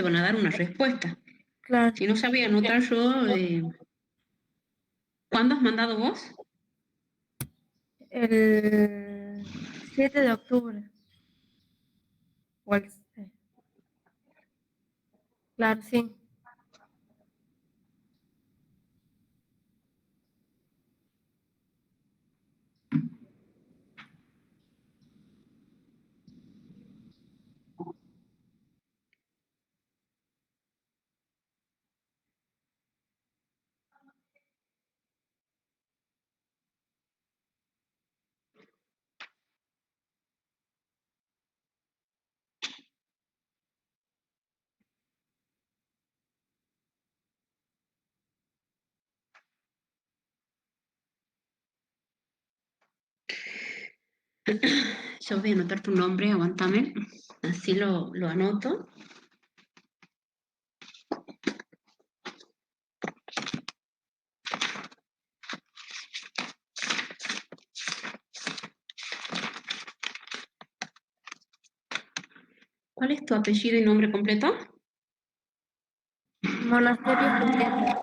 te van a dar una respuesta. Claro. Si no sabía anotar yo, ¿cuándo has mandado vos? El 7 de octubre. O el- Claro, sí. Yo voy a anotar tu nombre, aguántame, así lo anoto. ¿Cuál es tu apellido y nombre completo? Monasterio Julieta.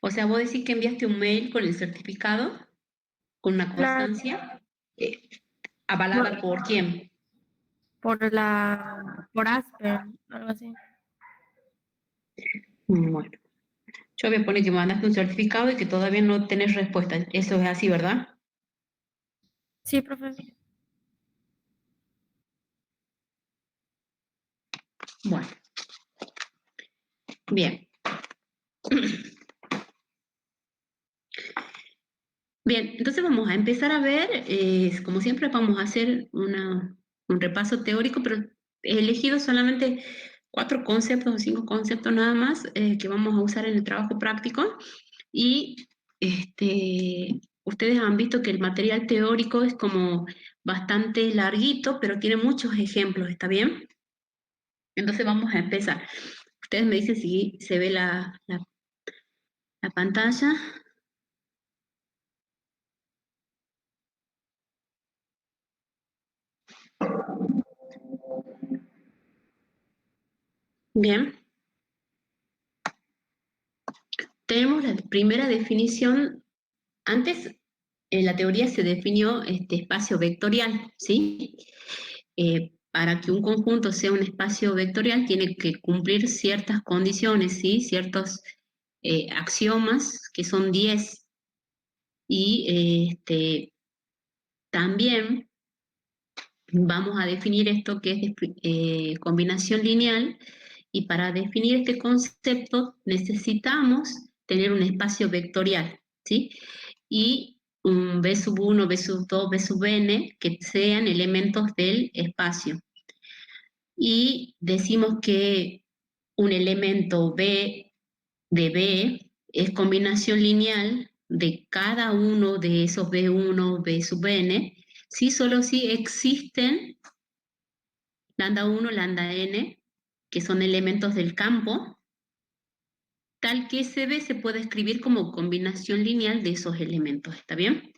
O sea, vos decís que enviaste un mail con el certificado, con una Claro. constancia, avalada por quién. Por Aspen, algo así. Bueno, yo voy a poner que mandaste un certificado y que todavía no tenés respuesta. Eso es así, ¿verdad? Sí, profe. Bueno, bien. Bien, entonces vamos a empezar a ver, como siempre vamos a hacer un repaso teórico, pero he elegido solamente 4 conceptos o 5 conceptos nada más que vamos a usar en el trabajo práctico. Y ustedes han visto que el material teórico es como bastante larguito, pero tiene muchos ejemplos, ¿está bien? Entonces vamos a empezar. Ustedes me dicen si se ve la pantalla. Bien. Tenemos la primera definición. Antes, en la teoría se definió este espacio vectorial, ¿sí? Para que un conjunto sea un espacio vectorial tiene que cumplir ciertas condiciones, ¿sí? Ciertos axiomas, que son 10. Y también vamos a definir esto que es combinación lineal, y para definir este concepto necesitamos tener un espacio vectorial, ¿sí? Y un B sub 1, B sub 2, B sub n, que sean elementos del espacio. Y decimos que un elemento B de B es combinación lineal de cada uno de esos B1, B sub n, si solo si existen lambda 1, lambda n, que son elementos del campo, tal que ese B se puede escribir como combinación lineal de esos elementos, ¿está bien?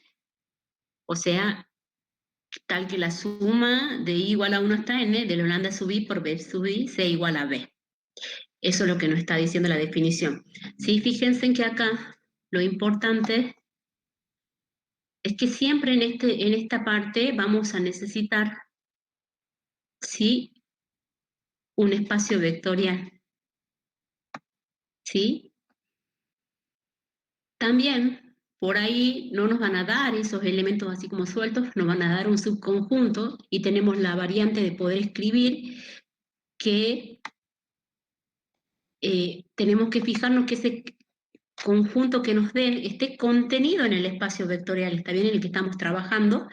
O sea, tal que la suma de I igual a 1 hasta n de lo lambda sub I por B sub I sea igual a B. Eso es lo que nos está diciendo la definición. Sí, fíjense en que acá lo importante es que siempre en esta parte vamos a necesitar, ¿sí?, un espacio vectorial, ¿sí? También por ahí no nos van a dar esos elementos así como sueltos, nos van a dar un subconjunto, y tenemos la variante de poder escribir que tenemos que fijarnos que ese conjunto que nos den esté contenido en el espacio vectorial, está bien, en el que estamos trabajando,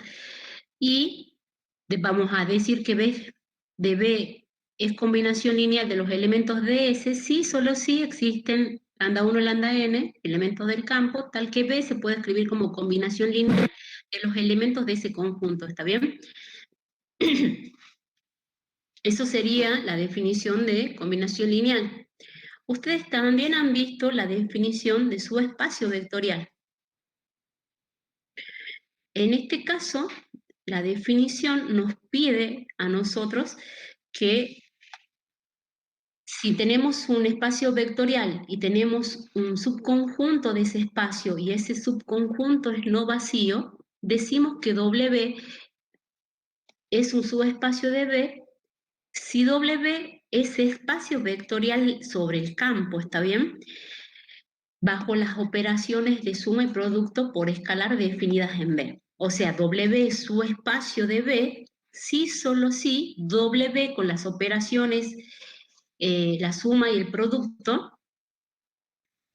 y vamos a decir que B de B es combinación lineal de los elementos de S, sí, solo si existen lambda 1, lambda n, elementos del campo, tal que B se puede escribir como combinación lineal de los elementos de ese conjunto, ¿está bien? Eso sería la definición de combinación lineal. Ustedes también han visto la definición de subespacio vectorial. En este caso, la definición nos pide a nosotros que si tenemos un espacio vectorial y tenemos un subconjunto de ese espacio y ese subconjunto es no vacío, decimos que W es un subespacio de B si W es espacio vectorial sobre el campo, ¿está bien? Bajo las operaciones de suma y producto por escalar definidas en B. O sea, W es su espacio de B, si solo si W con las operaciones, la suma y el producto,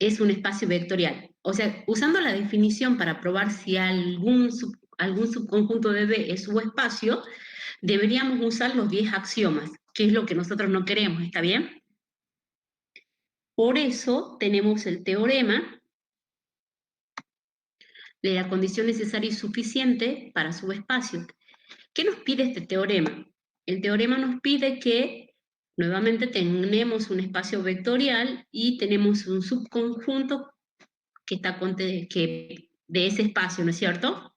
es un espacio vectorial. O sea, usando la definición para probar si algún subconjunto de B es subespacio, deberíamos usar los 10 axiomas, que es lo que nosotros no queremos, ¿está bien? Por eso tenemos el teorema de la condición necesaria y suficiente para subespacio. ¿Qué nos pide este teorema? El teorema nos pide que nuevamente tenemos un espacio vectorial y tenemos un subconjunto que está de ese espacio, ¿no es cierto?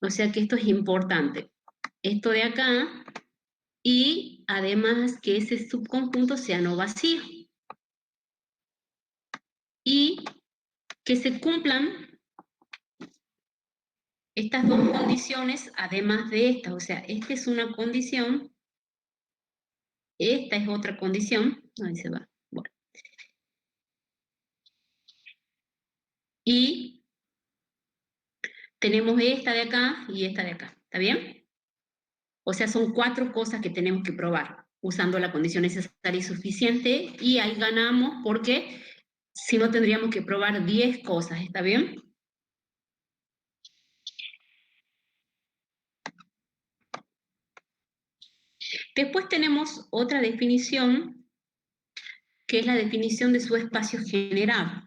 O sea que esto es importante. Esto de acá, y además que ese subconjunto sea no vacío. Y que se cumplan estas dos condiciones además de esta. O sea, esta es una condición, esta es otra condición. Ahí se va. Bueno. Y tenemos esta de acá y esta de acá. ¿Está bien? O sea, son 4 cosas que tenemos que probar usando la condición necesaria y suficiente, y ahí ganamos porque si no tendríamos que probar 10 cosas, ¿está bien? Después tenemos otra definición, que es la definición de su espacio generado.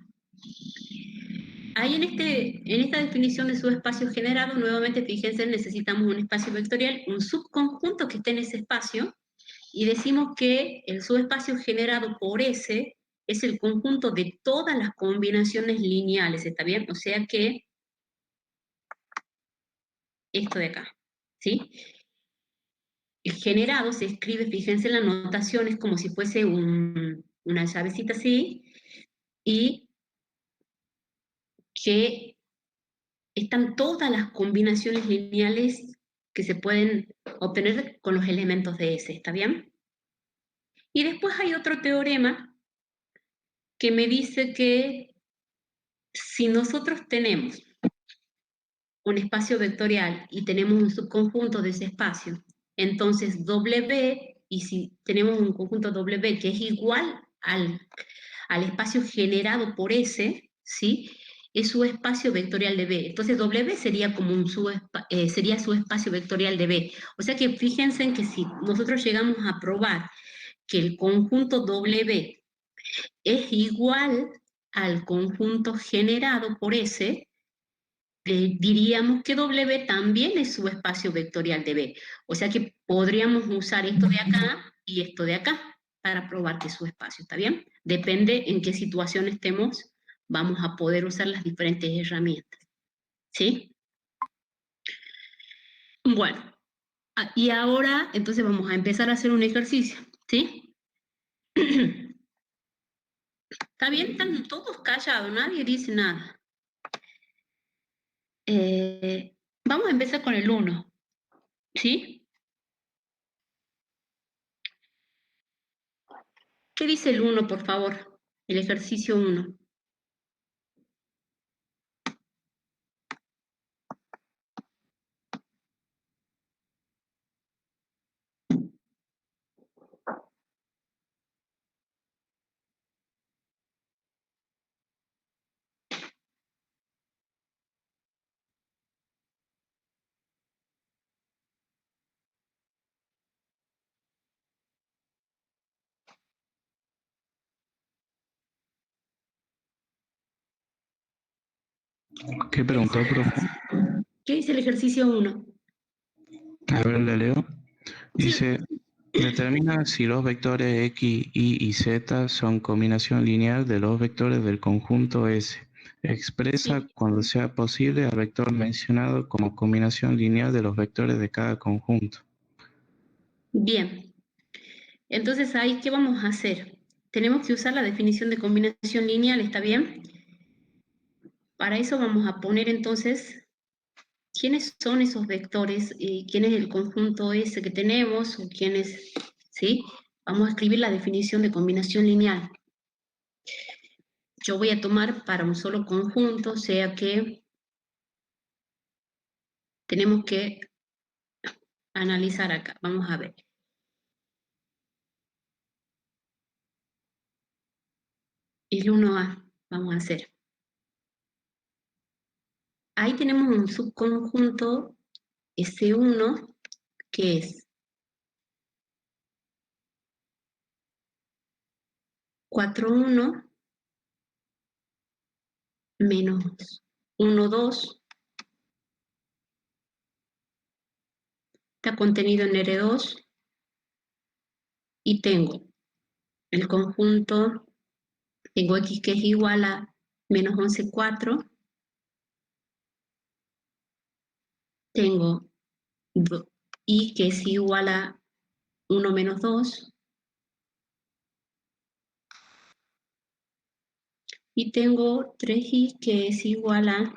Ahí en esta definición de subespacio generado, nuevamente fíjense, necesitamos un espacio vectorial, un subconjunto que esté en ese espacio, y decimos que el subespacio generado por S es el conjunto de todas las combinaciones lineales, ¿está bien? O sea que esto de acá, ¿sí? El generado se escribe, fíjense en la notación, es como si fuese una llavecita así, y que están todas las combinaciones lineales que se pueden obtener con los elementos de S, ¿está bien? Y después hay otro teorema que me dice que si nosotros tenemos un espacio vectorial y tenemos un subconjunto de ese espacio, entonces W, y si tenemos un conjunto W que es igual al espacio generado por S, ¿sí? Es su espacio vectorial de B. Entonces W sería como sería su espacio vectorial de B. O sea que fíjense en que si nosotros llegamos a probar que el conjunto W es igual al conjunto generado por S, diríamos que W también es su espacio vectorial de B. O sea que podríamos usar esto de acá y esto de acá para probar que es su espacio, ¿está bien? Depende en qué situación estemos, vamos a poder usar las diferentes herramientas, ¿sí? Bueno, y ahora entonces vamos a empezar a hacer un ejercicio, ¿sí? ¿Está bien? Están todos callados, nadie dice nada. Vamos a empezar con el 1, ¿sí? ¿Qué dice el 1, por favor? El ejercicio 1. ¿Qué preguntó, profe? ¿Qué dice el ejercicio 1? A ver, le leo. Dice, determina si los vectores X, Y y Z son combinación lineal de los vectores del conjunto S. Expresa Sí, cuando sea posible al vector mencionado como combinación lineal de los vectores de cada conjunto. bien. Entonces ahí, ¿qué vamos a hacer? Tenemos que usar la definición de combinación lineal, ¿está bien? Para eso vamos a poner entonces quiénes son esos vectores, quién es el conjunto ese que tenemos, o quién es, ¿sí? Vamos a escribir la definición de combinación lineal. Yo voy a tomar para un solo conjunto, o sea que tenemos que analizar acá. Vamos a ver. El 1A, vamos a hacer. Ahí tenemos un subconjunto S1 que es 4,1 menos 1,2, está contenido en R2, y tengo el conjunto, tengo X que es igual a menos 11,4, tengo Y que es igual a 1 menos 2, y tengo 3Y que es igual a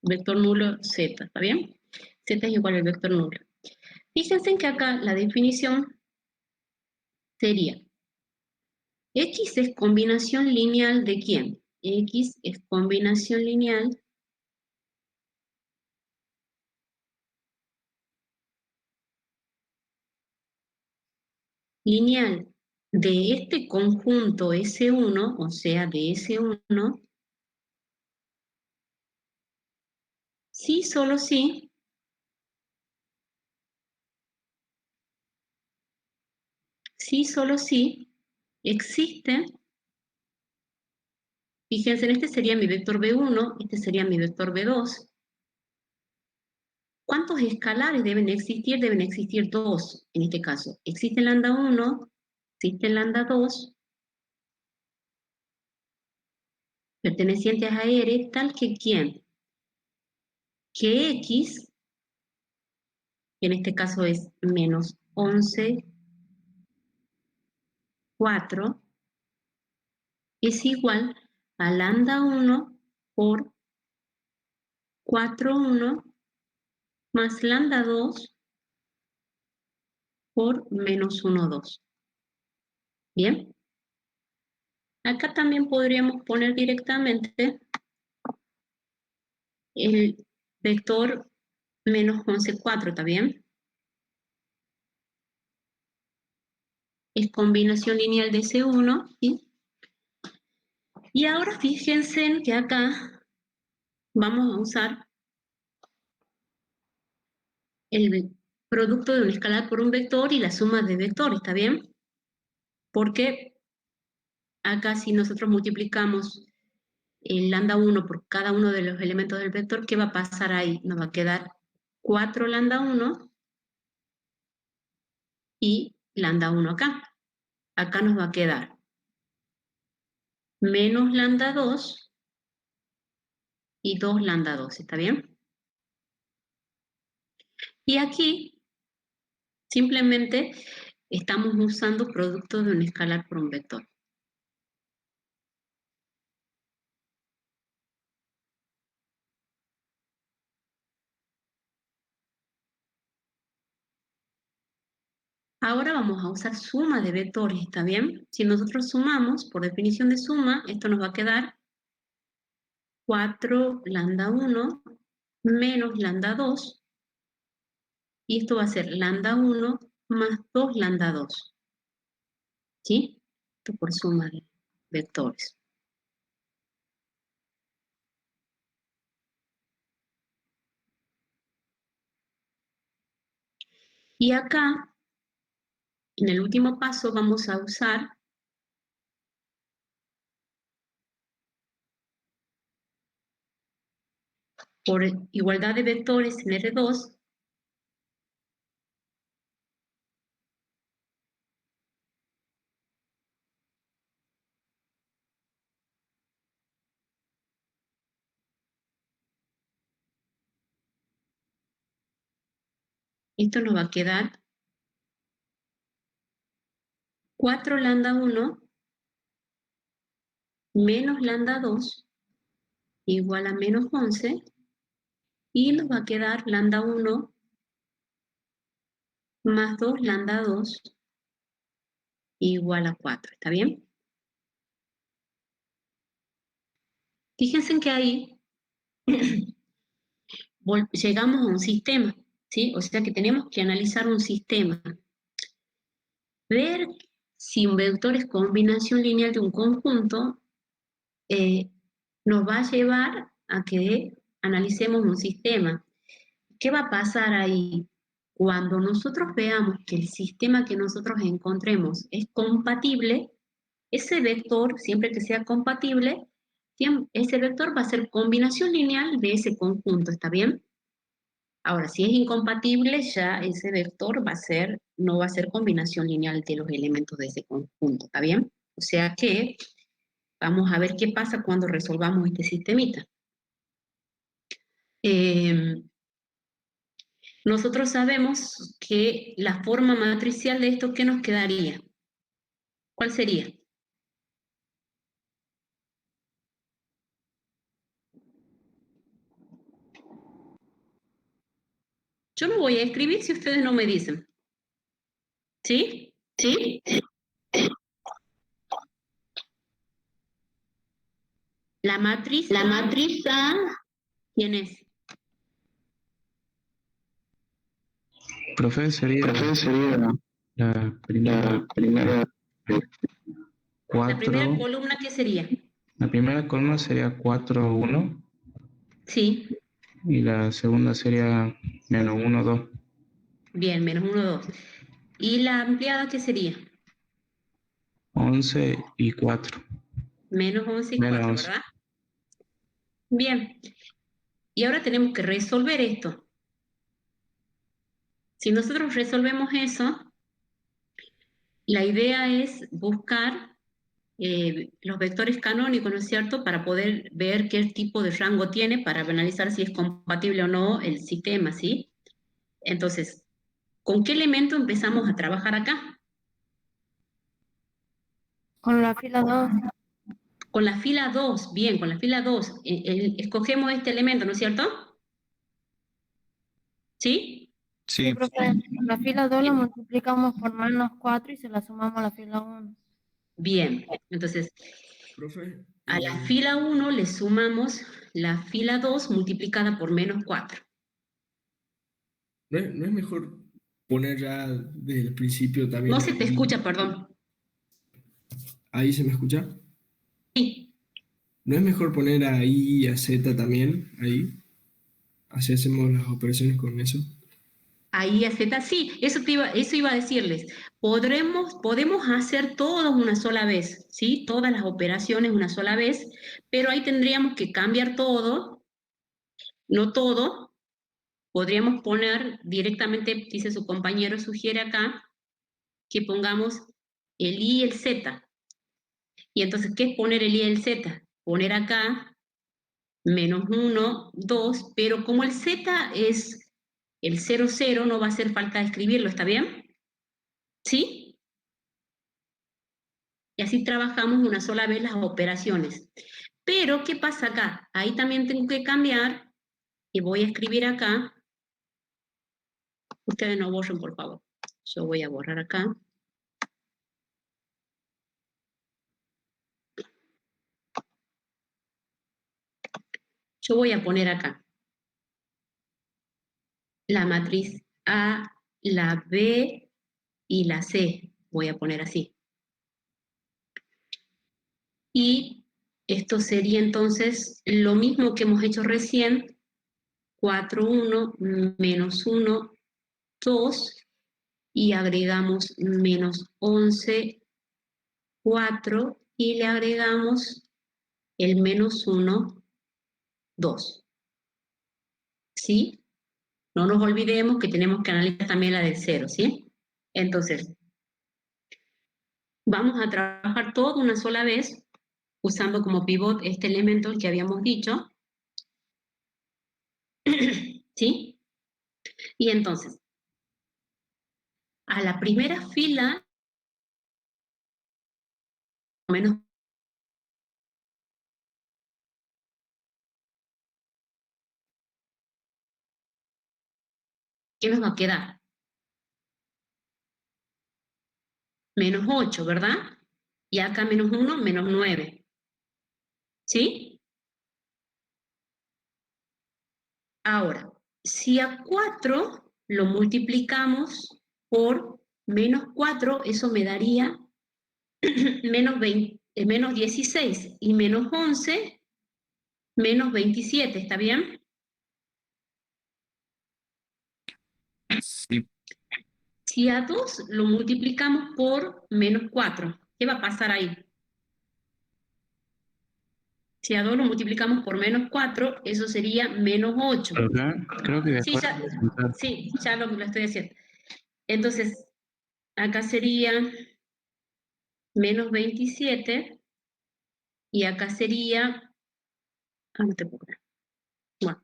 vector nulo Z, ¿está bien? Z es igual al vector nulo. Fíjense que acá la definición sería, X es combinación lineal ¿de quién? X es combinación lineal de este conjunto S1, o sea, de S1, sí, solo sí, sí, solo sí, existe. Fíjense, este sería mi vector B1, este sería mi vector B2. ¿Cuántos escalares deben existir? Deben existir dos, en este caso. Existe lambda 1, existe lambda 2, pertenecientes a R, tal que ¿quién? Que X, que en este caso es menos 11,4, es igual a lambda 1 por 4,1 más lambda 2 por menos 1,2. ¿Bien? Acá también podríamos poner directamente el vector menos 11,4, ¿está bien? Es combinación lineal de C1, ¿sí? Y ahora fíjense en que acá vamos a usar el producto de un escalar por un vector y la suma de vectores, ¿está bien? Porque acá si nosotros multiplicamos el lambda 1 por cada uno de los elementos del vector, ¿qué va a pasar ahí? Nos va a quedar 4 lambda 1 y lambda 1 acá. Acá nos va a quedar menos lambda 2 y 2 lambda 2, ¿está bien? Y aquí simplemente estamos usando producto de un escalar por un vector. Ahora vamos a usar suma de vectores, ¿está bien? Si nosotros sumamos, por definición de suma, esto nos va a quedar 4 lambda 1 menos lambda 2, y esto va a ser lambda 1 más 2 lambda 2, ¿sí? Esto por suma de vectores. Y acá, en el último paso, vamos a usar por igualdad de vectores en R2, esto nos va a quedar 4 lambda 1 menos lambda 2 igual a menos 11, y nos va a quedar lambda 1 más 2 lambda 2 igual a 4, ¿está bien? Fíjense en que ahí llegamos a un sistema, ¿sí? O sea que tenemos que analizar un sistema. Ver si un vector es combinación lineal de un conjunto nos va a llevar a que analicemos un sistema. ¿Qué va a pasar ahí? Cuando nosotros veamos que el sistema que nosotros encontremos es compatible, ese vector, siempre que sea compatible, ese vector va a ser combinación lineal de ese conjunto, ¿está bien? Ahora, si es incompatible, ya ese vector no va a ser combinación lineal de los elementos de ese conjunto, ¿está bien? O sea que vamos a ver qué pasa cuando resolvamos este sistemita. Nosotros sabemos que la forma matricial de esto, ¿qué nos quedaría? ¿Cuál sería? Yo no voy a escribir si ustedes no me dicen. ¿Sí? ¿Sí? La matriz A, ¿quién es? Profe, sería la primera La primera 4. columna, ¿qué sería? La primera columna sería 4, 1. Sí, Y la segunda sería menos 1, 2. bien, menos 1, 2. ¿Y la ampliada qué sería? 11 y 4. Menos 11 y Menos 4, 11. ¿verdad? Bien. Y ahora tenemos que resolver esto. Si nosotros resolvemos eso, la idea es buscar los vectores canónicos, ¿no es cierto?, para poder ver qué tipo de rango tiene, para analizar si es compatible o no el sistema, ¿sí? Entonces, ¿con qué elemento empezamos a trabajar acá? Con la fila 2. Con la fila 2, bien, con la fila 2. Escogemos este elemento, ¿no es cierto? ¿Sí? Sí, Sí, profe. La fila 2 la multiplicamos por menos 4 y se la sumamos a la fila 1. Bien, entonces profe, a la fila 1 le sumamos la fila 2 multiplicada por menos 4. no es mejor poner ya desde el principio también No se te escucha, perdón. ahí se me escucha? Sí, ¿No es mejor poner a I y a Z también ahí? Así hacemos las operaciones con eso. ahí a Z, sí, eso iba a decirles. Podemos hacer todos una sola vez, ¿sí? Todas las operaciones una sola vez, pero ahí tendríamos que cambiar todo, no todo. Podríamos poner directamente, dice su compañero, sugiere acá, que pongamos el I y el Z. Y entonces, ¿qué es poner el I y el Z? Poner acá menos 1, 2, pero como el Z es el 0, 0, no va a hacer falta escribirlo, ¿está bien? ¿Sí? Y así trabajamos una sola vez las operaciones. Pero, ¿qué pasa acá? Ahí también tengo que cambiar, y voy a escribir acá. Ustedes no borren, por favor. Yo voy a borrar acá. Yo voy a poner acá la matriz A, la B y la C. Voy a poner así. Y esto sería entonces lo mismo que hemos hecho recién, 4, 1, menos 1, 2, y agregamos menos 11, 4, y le agregamos el menos 1, 2. ¿sí? No nos olvidemos que tenemos que analizar también la del 0, ¿sí? Entonces, vamos a trabajar todo una sola vez, usando como pivot este elemento que habíamos dicho, ¿sí? Y entonces, a la primera fila, menos, ¿qué nos va a quedar? Menos 8, ¿verdad? Y acá menos 1, menos 9. ¿Sí? Ahora, si a 4 lo multiplicamos por menos 4, eso me daría menos 16 y menos 11, menos 27, ¿está bien? Sí. Si a 2 lo multiplicamos por menos 4, ¿qué va a pasar ahí? Si a 2 lo multiplicamos por menos 4, eso sería menos 8. Acá creo que Sí, después ya, de presentar. sí, ya lo estoy haciendo. Entonces, acá sería menos 27 y acá sería... Ah, no te puedo creer. Bueno.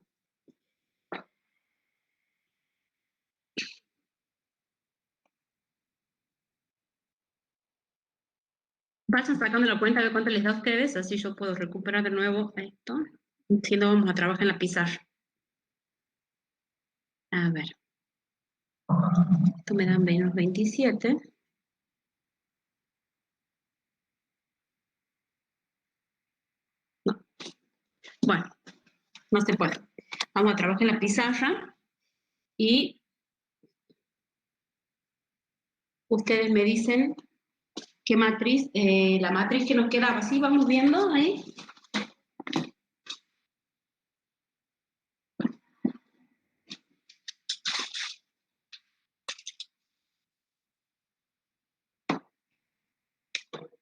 Vayan sacando la cuenta de cuánto les da a ustedes, así yo puedo recuperar de nuevo esto. Si no, vamos a trabajar en la pizarra. A ver. Esto me da menos 27. No. Bueno, no se puede. Vamos a trabajar en la pizarra y ustedes me dicen qué matriz, la matriz que nos quedaba. ¿Sí? ¿Vamos viendo ahí?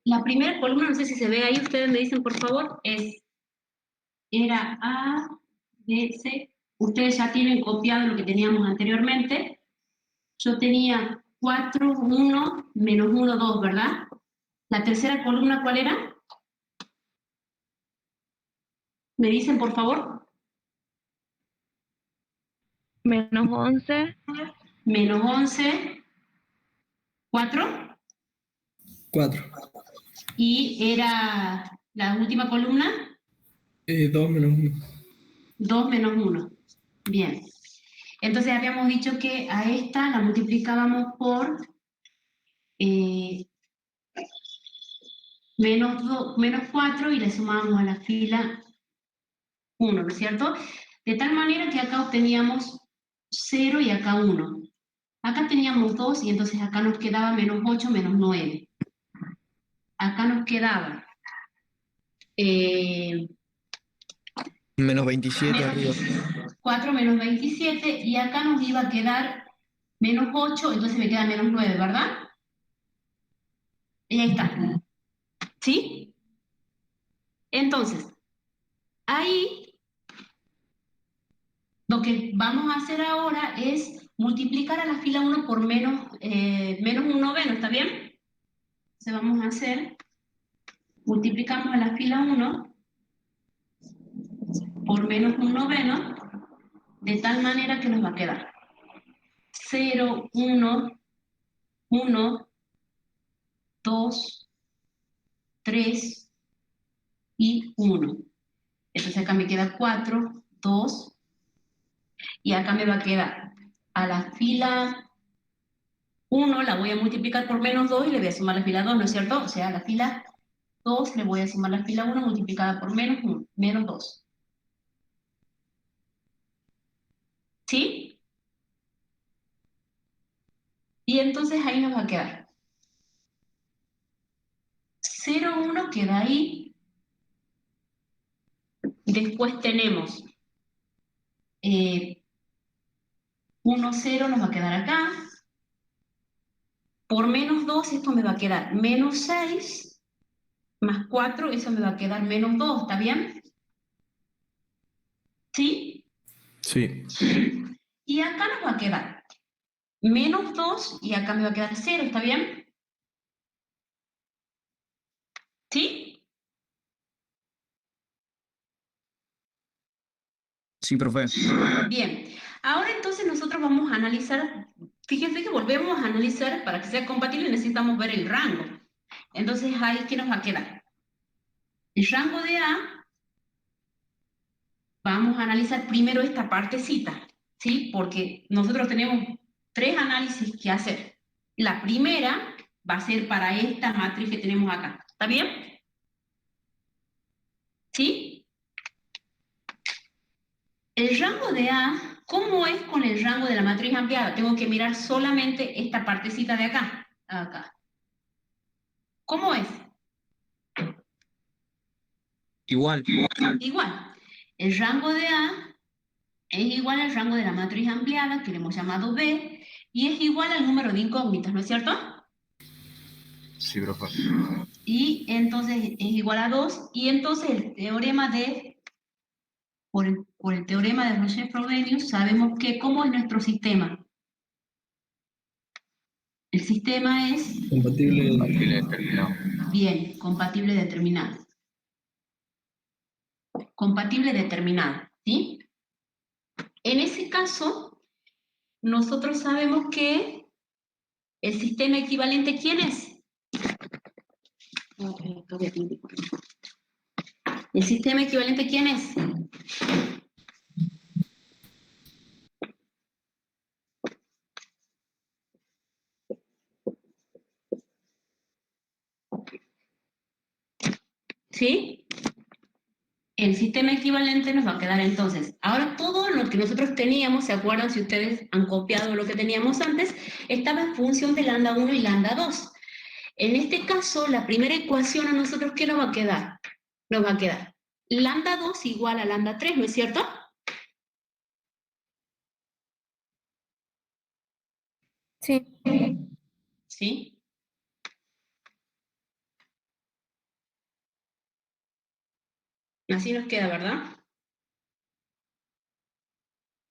La primera columna, no sé si se ve ahí, ustedes me dicen por favor, era A, B, C. Ustedes ya tienen copiado lo que teníamos anteriormente. Yo tenía 4, 1, menos 1, 2, ¿verdad? La tercera columna, ¿cuál era? ¿Me dicen, por favor? Menos 11, Menos 11, 4. 4. Y era la última columna, 2 menos 1. 2 menos 1. Bien. Entonces habíamos dicho que a esta la multiplicábamos por menos 4 y le sumábamos a la fila 1, ¿no es cierto? De tal manera que acá obteníamos 0 y acá 1. Acá teníamos 2 y entonces acá nos quedaba menos 8, menos 9. Acá nos quedaba Menos 27 arriba. 4 menos 27 y acá nos iba a quedar menos 8, entonces me queda menos 9, ¿verdad? Y ahí está. ¿Sí? Entonces, ahí lo que vamos a hacer ahora es multiplicar a la fila 1 por menos 1 noveno, ¿está bien? Entonces vamos a hacer, multiplicamos a la fila 1 por menos 1 noveno, de tal manera que nos va a quedar 0, 1, 1, 2, 3 y 1. Entonces acá me queda 4, 2, y acá me va a quedar a la fila 1 la voy a multiplicar por menos 2 y le voy a sumar la fila 2, ¿no es cierto? O sea, a la fila 2 le voy a sumar la fila 1 multiplicada por menos 1, menos 2. ¿Sí? Y entonces ahí nos va a quedar 0, 1 queda ahí. Después tenemos 1, 0 nos va a quedar acá. Por menos 2 esto me va a quedar menos 6 más 4, eso me va a quedar menos 2, ¿está bien? ¿Sí? Sí. Sí. Y acá nos va a quedar menos 2 y acá me va a quedar 0, ¿está bien? ¿Sí? Sí, profe. Bien. Ahora entonces nosotros vamos a analizar, fíjense que volvemos a analizar, para que sea compatible necesitamos ver el rango. Entonces ahí, ¿qué nos va a quedar? El rango de A, vamos a analizar primero esta partecita, ¿sí? Porque nosotros tenemos 3 análisis que hacer. La primera va a ser para esta matriz que tenemos acá. ¿Está bien? ¿Sí? El rango de A, ¿cómo es con el rango de la matriz ampliada? Tengo que mirar solamente esta partecita de acá. Acá. ¿Cómo es? Igual. Igual. El rango de A es igual al rango de la matriz ampliada, que le hemos llamado B, y es igual al número de incógnitas, ¿no es cierto? Sí, profe. Y entonces es igual a 2, y entonces el teorema de, por el teorema de Roger-Frobenius, sabemos que ¿cómo es nuestro sistema? El sistema es, Compatible. Compatible determinado. bien, compatible determinado. Compatible determinado, ¿sí? En ese caso, nosotros sabemos que el sistema equivalente, ¿quién es? ¿El sistema equivalente quién es? ¿Sí? El sistema equivalente nos va a quedar entonces. Ahora todo lo que nosotros teníamos, ¿se acuerdan si ustedes han copiado lo que teníamos antes? Estaba en función de lambda 1 y lambda 2. En este caso, la primera ecuación a nosotros, ¿qué nos va a quedar? Nos va a quedar lambda 2 igual a lambda 3, ¿no es cierto? Sí. ¿Sí? Así nos queda, ¿verdad?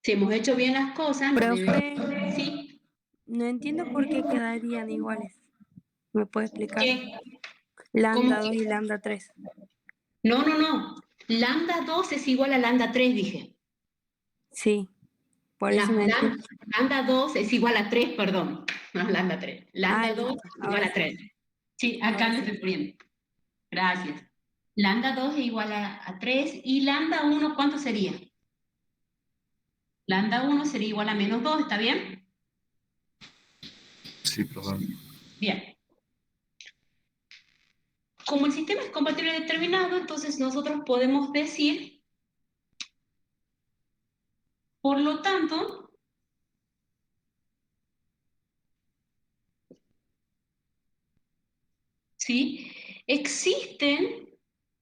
Si hemos hecho bien las cosas, nos Profe, debe... Sí. no entiendo por qué quedarían iguales. ¿Me puede explicar? ¿Qué? ¿Cómo Lambda 2 y que? lambda 3. No, no, no. Lambda 2 es igual a lambda 3, dije. Sí, por eso no entiendo. Lambda 2 es igual a 3, perdón. No, lambda 3. Lambda 2 Listo. es igual Ahora a sí. 3. Sí, acá Ahora me sí. estoy poniendo. Gracias. Lambda 2 es igual a 3. ¿Y lambda 1 cuánto sería? Lambda 1 sería igual a menos 2, ¿está bien? Sí, profe. Bien. Como el sistema es compatible determinado, entonces nosotros podemos decir, por lo tanto, ¿sí? Existen,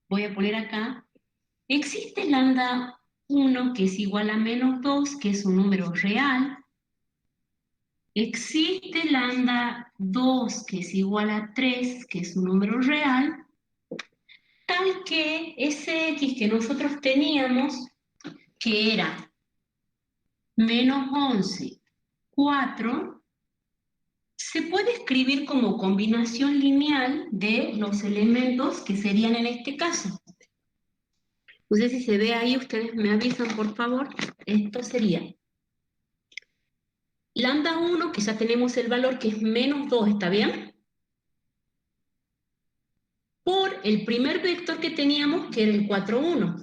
voy a poner acá, existe lambda 1 que es igual a menos 2, que es un número real. Existe lambda 2 que es igual a 3, que es un número real, tal que ese x que nosotros teníamos, que era menos 11, 4, se puede escribir como combinación lineal de los elementos que serían en este caso. No sé si se ve ahí, ustedes me avisan por favor. Esto sería lambda 1, que ya tenemos el valor que es menos 2, ¿está bien? Por el primer vector que teníamos, que era el 4, 1.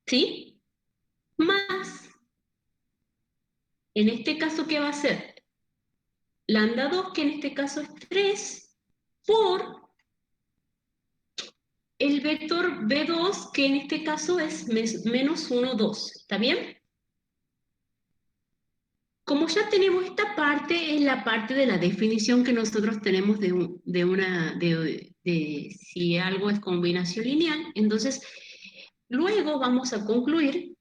¿Sí? Más, en este caso, ¿qué va a ser? Lambda 2, que en este caso es 3, por el vector B2, que en este caso es menos 1, 2. ¿Está bien? Como ya tenemos esta parte, es la parte de la definición que nosotros tenemos de si algo es combinación lineal. Entonces, luego vamos a concluir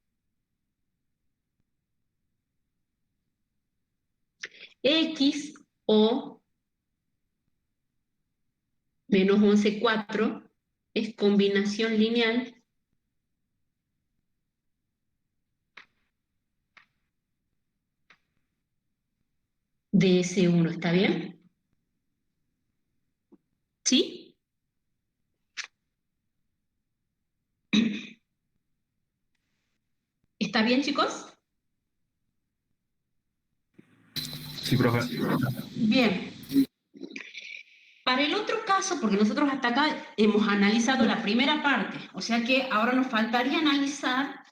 X o menos 11, 4 es combinación lineal de S1, ¿está bien? ¿Sí? ¿Está bien, chicos? Sí, profe. Bien. Para el otro caso, porque nosotros hasta acá hemos analizado la primera parte, o sea que ahora nos faltaría analizar,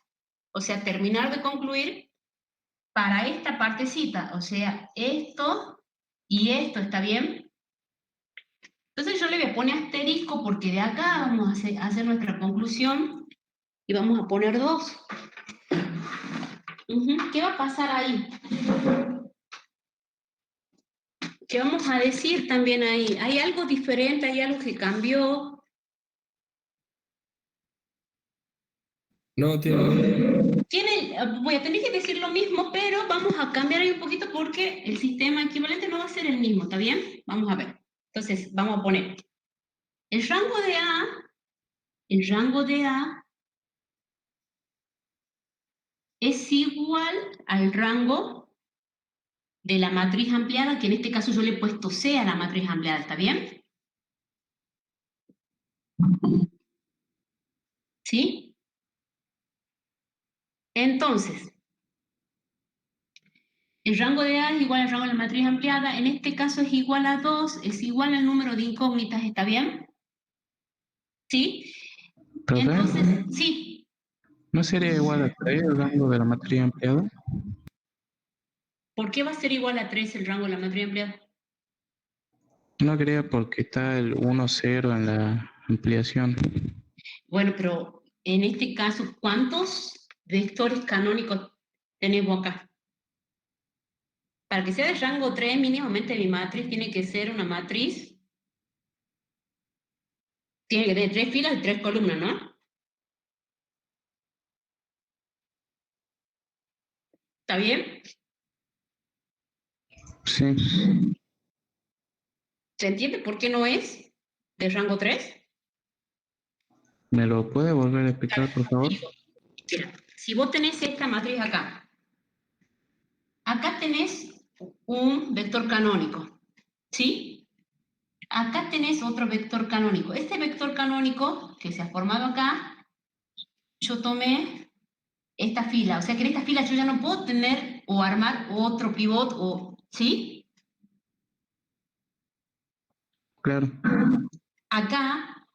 o sea, terminar de concluir para esta partecita, o sea, esto y esto, ¿está bien? Entonces yo le voy a poner asterisco porque de acá vamos a hacer nuestra conclusión y vamos a poner 2. ¿Qué va a pasar ahí? ¿Qué vamos a decir también ahí? ¿Hay algo diferente? ¿Hay algo que cambió? No, Voy a tener que decir lo mismo, pero vamos a cambiar ahí un poquito porque el sistema equivalente no va a ser el mismo, ¿está bien? Vamos a ver. Entonces, vamos a poner el rango de A es igual al rango de la matriz ampliada, que en este caso yo le he puesto C a la matriz ampliada, ¿está bien? ¿Sí? Entonces, el rango de A es igual al rango de la matriz ampliada, en este caso es igual a 2, es igual al número de incógnitas, ¿está bien? ¿Sí? ¿Profe? Entonces, sí. ¿No sería igual a 3 el rango de la matriz ampliada? ¿Por qué va a ser igual a 3 el rango de la matriz ampliada? No quería porque está el 1, 0 en la ampliación. Bueno, pero en este caso, ¿cuántos vectores canónicos tenemos acá? Para que sea de rango 3, mínimamente mi matriz tiene que ser una matriz, tiene que tener 3 filas y 3 columnas, ¿no? ¿Está bien? Sí. ¿Se entiende por qué no es de rango 3? ¿Me lo puede volver a explicar, por favor? Mira, si vos tenés esta matriz acá, acá tenés un vector canónico, ¿sí? Acá tenés otro vector canónico. Este vector canónico que se ha formado acá, yo tomé esta fila. O sea que en esta fila yo ya no puedo tener o armar otro pivot, o, ¿sí? Claro. Acá,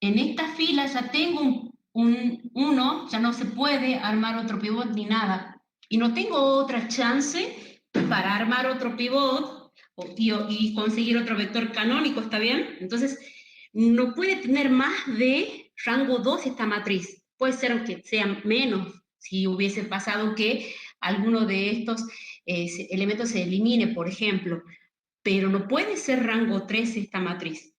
en esta fila ya tengo un 1, ya no se puede armar otro pivot ni nada. Y no tengo otra chance para armar otro pivot y conseguir otro vector canónico, ¿está bien? Entonces, no puede tener más de rango 2 esta matriz. Puede ser que sea menos si hubiese pasado que alguno de estos elementos se elimine, por ejemplo. Pero no puede ser rango 3 esta matriz.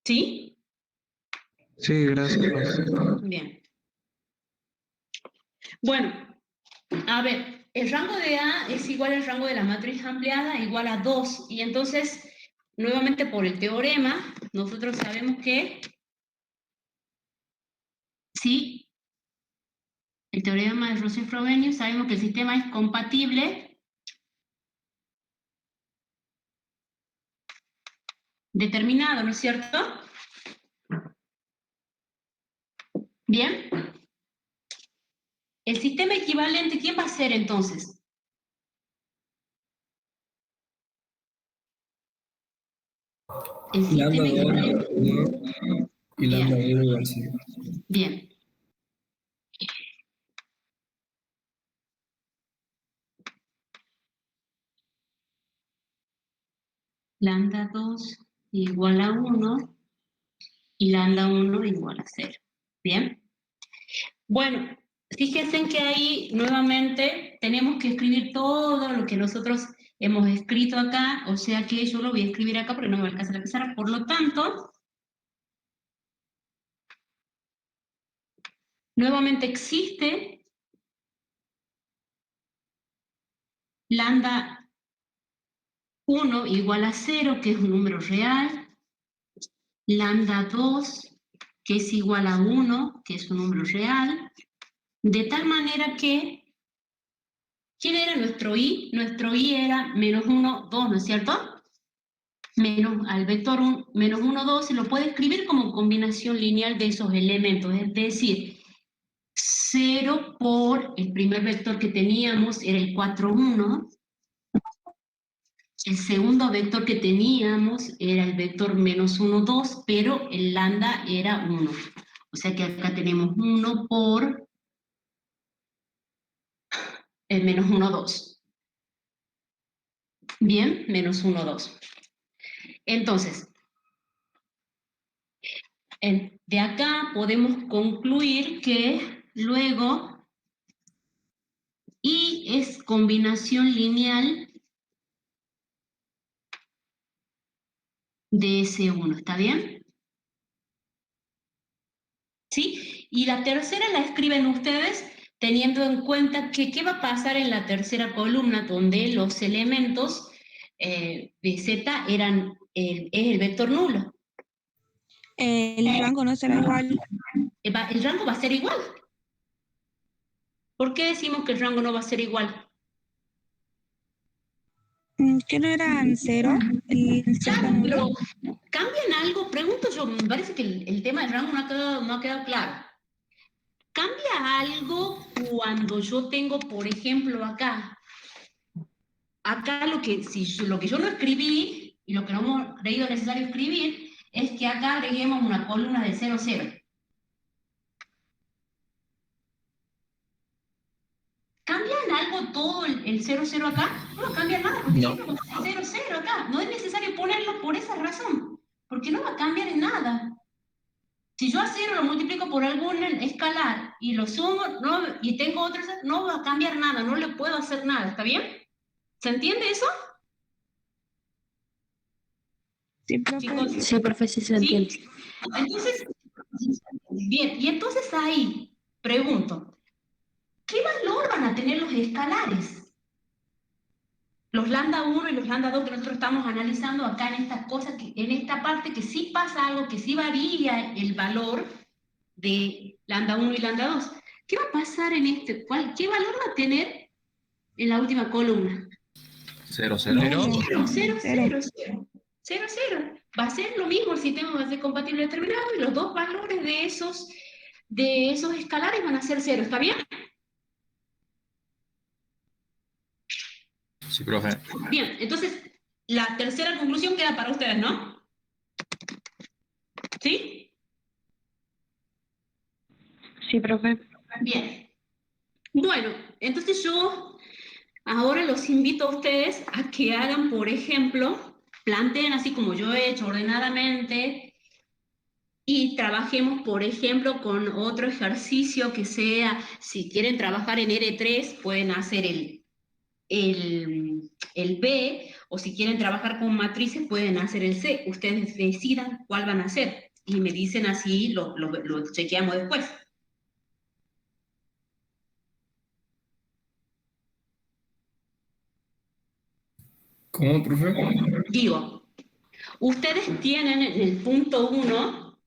¿Sí? Sí, gracias. Bien. Bueno, a ver, el rango de A es igual al rango de la matriz ampliada, igual a 2. Y entonces, nuevamente por el teorema, nosotros sabemos que sí, el teorema de Rosen-Frobenius, sabemos que el sistema es compatible, determinado, ¿no es cierto? Bien. El sistema equivalente, ¿quién va a ser entonces? El sistema lambda 2 equivalente. 1 y lambda 1 igual 0. Bien. Lambda 2 igual a 1 y lambda 1 igual a 0. ¿Bien? Bueno, fíjense en que ahí nuevamente tenemos que escribir todo lo que nosotros hemos escrito acá, o sea que yo lo voy a escribir acá porque no me alcanza la pizarra. Por lo tanto, nuevamente existe lambda 1 igual a 0, que es un número real, lambda 2, que es igual a 1, que es un número real, de tal manera que ¿Quién era nuestro I? Nuestro I era menos 1, 2, ¿no es cierto? Menos al vector menos 1, 2 se lo puede escribir como combinación lineal de esos elementos, es decir, 0 por el primer vector que teníamos era el 4, 1, el segundo vector que teníamos era el vector menos 1, 2, pero el lambda era 1. O sea que acá tenemos 1 por el menos 1, 2. Bien, menos 1, 2. Entonces, de acá podemos concluir que luego I es combinación lineal de S1, ¿está bien? ¿Sí? Y la tercera la escriben ustedes teniendo en cuenta que qué va a pasar en la tercera columna donde los elementos de Z es el vector nulo. El rango no será igual. El rango va a ser igual. ¿Por qué decimos que el rango no va a ser igual? ¿Que no eran 0? El Z Claro, nulo. pero ¿cambian algo? Pregunto yo, me parece que el tema del rango no ha quedado claro. ¿Cambia algo cuando yo tengo, por ejemplo, acá lo que yo no escribí y lo que no hemos creído necesario escribir es que acá agreguemos una columna de 0, 0. ¿Cambia en algo todo el 0, 0 acá? No va a cambiar nada porque yo tengo 0, 0 acá. No es necesario ponerlo por esa razón, porque no va a cambiar en nada. Si yo a 0 lo multiplico por algún escalar y lo sumo y tengo otro, no va a cambiar nada, no le puedo hacer nada, ¿está bien? ¿Se entiende eso? Sí, profe. Chicos, Sí, profe, sí se entiende. ¿sí? Entonces, bien, y entonces ahí pregunto, ¿qué valor van a tener los escalares? Los lambda 1 y los lambda 2 que nosotros estamos analizando acá en esta cosa, en esta parte que sí pasa algo, que sí varía el valor de lambda 1 y lambda 2. ¿Qué va a pasar en este? ¿Qué valor va a tener en la última columna? 0, 0. 0, 0, 0, 0. 0, 0. Va a ser lo mismo, el sistema va a ser compatible determinado y los dos valores de esos escalares van a ser 0, ¿está bien? Sí, profe. Bien, entonces la tercera conclusión queda para ustedes, ¿no? ¿Sí? Sí, profe. Bien. Bueno, entonces yo ahora los invito a ustedes a que hagan, por ejemplo, planteen así como yo he hecho ordenadamente y trabajemos, por ejemplo, con otro ejercicio que sea, si quieren trabajar en R3, pueden hacer el B, o si quieren trabajar con matrices, pueden hacer el C. Ustedes decidan cuál van a hacer y me dicen así, lo chequeamos después. ¿Cómo, profe? Digo, ustedes tienen en el punto 1,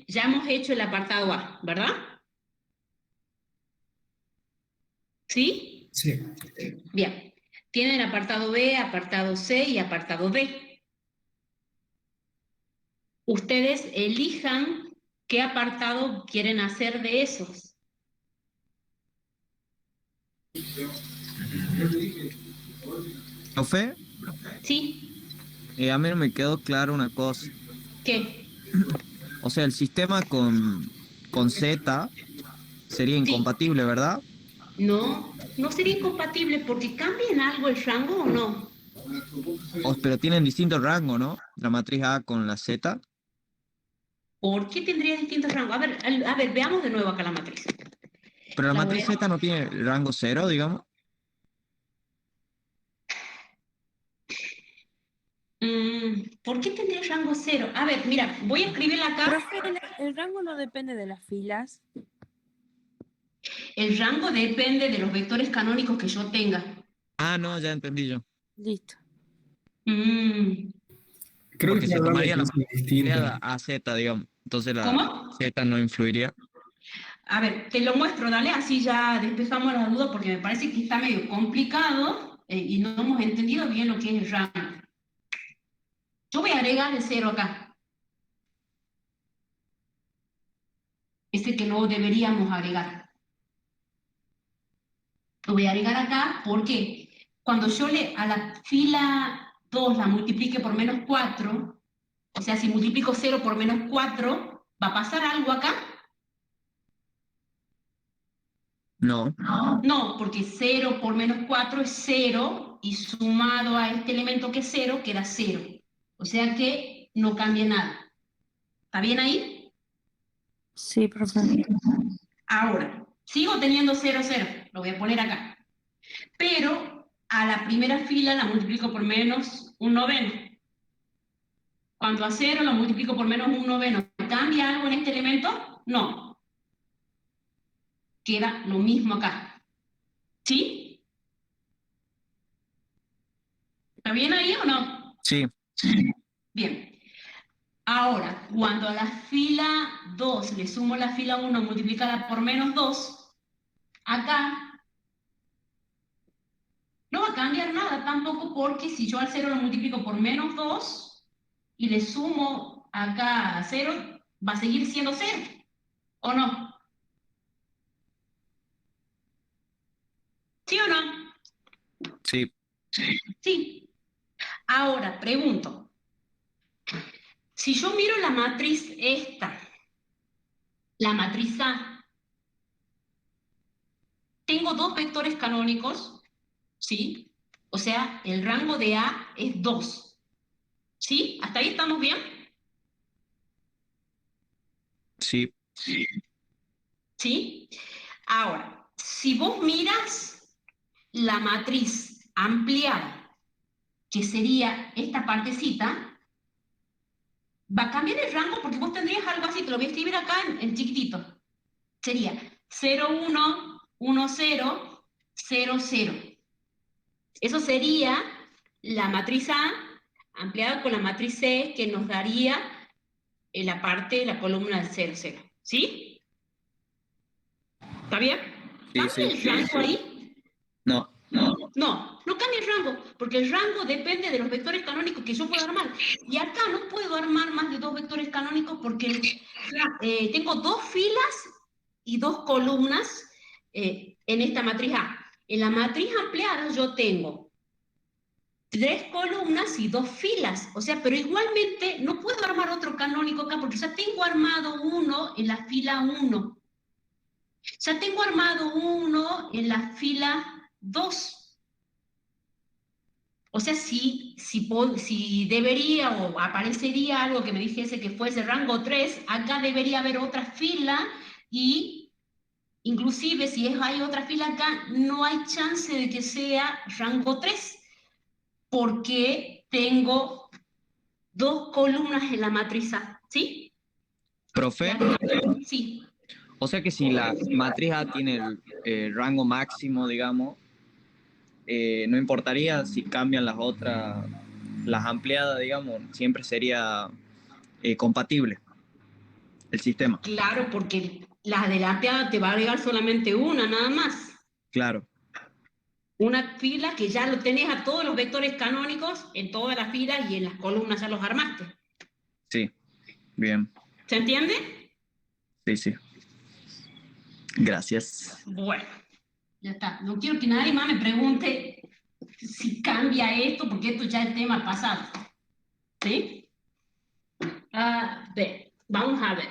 ya hemos hecho el apartado A, ¿verdad? ¿Sí? Sí. Bien. Tienen apartado B, apartado C y apartado D. Ustedes elijan qué apartado quieren hacer de esos. Profe, ¿Sí? a mí no me quedó claro una cosa. ¿Qué? O sea, el sistema con Z sería Sí. incompatible, ¿verdad? No, no sería incompatible porque cambia en algo el rango o no. Pero tienen distintos rangos, ¿no? La matriz A con la Z. ¿Por qué tendría distintos rangos? A ver, veamos de nuevo acá la matriz. Pero la La voy matriz a- Z no tiene rango 0, digamos. ¿Por qué tendría rango 0? A ver, mira, voy a escribirla acá. Profe, el rango no depende de las filas. El rango depende de los vectores canónicos que yo tenga. Ah, no, ya entendí yo. Listo. Mm, Creo Porque que se está hablando de tomaría la cosas matriz distintas. A Z, digamos. Entonces la ¿Cómo? Z no influiría. A ver, te lo muestro, dale, así ya despejamos las dudas porque me parece que está medio complicado y no hemos entendido bien lo que es el rango. Yo voy a agregar el 0 acá. Este que no deberíamos agregar. Lo voy a agregar acá porque cuando yo a la fila 2 la multiplique por menos 4, o sea, si multiplico 0 por menos 4, ¿va a pasar algo acá? No. No, porque 0 por menos 4 es 0 y sumado a este elemento que es 0 queda 0. O sea que no cambia nada. ¿Está bien ahí? Sí, profe. Ahora, sigo teniendo 0, 0. Lo voy a poner acá. Pero a la primera fila la multiplico por menos un noveno. Cuando a 0 lo multiplico por menos un noveno, ¿cambia algo en este elemento? No. Queda lo mismo acá. ¿Sí? ¿Está bien ahí o no? Sí. Bien. Ahora, cuando a la fila 2 le sumo la fila 1 multiplicada por menos 2, acá no va a cambiar nada tampoco porque si yo al 0 lo multiplico por menos 2 y le sumo acá a 0, va a seguir siendo 0, ¿o no? ¿Sí o no? Sí. Sí. Ahora, pregunto, si yo miro la matriz esta, la matriz A, tengo dos vectores canónicos, ¿sí? O sea, el rango de A es 2. ¿Sí? ¿Hasta ahí estamos bien? Sí. ¿Sí? Ahora, si vos miras la matriz ampliada, que sería esta partecita, va a cambiar el rango porque vos tendrías algo así, te lo voy a escribir acá en chiquitito. Sería 0, 1, 1, 0, 0, 0. Eso sería la matriz A ampliada con la matriz C que nos daría en la parte de la columna del 0, 0. ¿Sí? ¿Está bien? Sí, ¿Cambia el rango ahí? No. No cambia el rango, porque el rango depende de los vectores canónicos que yo puedo armar. Y acá no puedo armar más de dos vectores canónicos porque tengo dos filas y dos columnas en esta matriz A. En la matriz ampliada yo tengo tres columnas y dos filas, o sea, pero igualmente no puedo armar otro canónico acá porque ya tengo armado uno en la fila 1. Ya tengo armado uno en la fila 2. O sea, si debería o aparecería algo que me dijese que fuese rango 3, acá debería haber otra fila y inclusive si hay otra fila acá, no hay chance de que sea rango 3 porque tengo dos columnas en la matriz A, ¿sí? Profe, Sí. o sea que si la matriz A tiene el rango máximo, digamos, no importaría si cambian las otras, las ampliadas, digamos, siempre sería compatible el sistema. Claro, porque la de la ampliada te va a agregar solamente una, nada más. Claro. Una fila que ya lo tenés a todos los vectores canónicos en todas las filas y en las columnas ya los armaste. Sí. Bien. ¿Se entiende? Sí. Gracias. Bueno, ya está. No quiero que nadie más me pregunte si cambia esto, porque esto ya es tema pasado. ¿Sí? A ver, vamos a ver.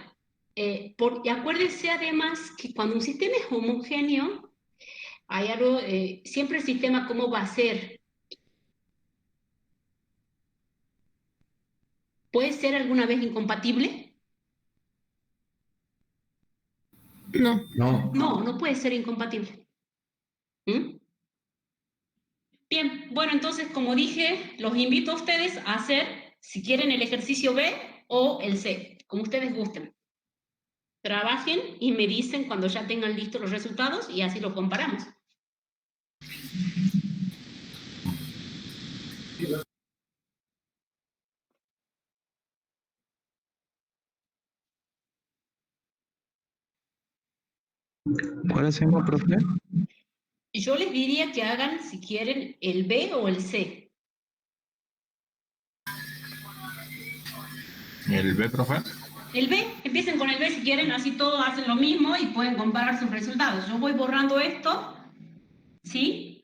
Y acuérdense además que cuando un sistema es homogéneo, hay algo, siempre el sistema, ¿cómo va a ser? ¿Puede ser alguna vez incompatible? No. No puede ser incompatible. ¿Mm? Bien, bueno, entonces, como dije, los invito a ustedes a hacer, si quieren, el ejercicio B o el C, como ustedes gusten. Trabajen y me dicen cuando ya tengan listos los resultados y así lo comparamos. ¿Cuál hacemos, profe? Yo les diría que hagan, si quieren, el B o el C. ¿El B, profe? El B, empiecen con el B si quieren, así todos hacen lo mismo y pueden comparar sus resultados. Yo voy borrando esto, ¿sí?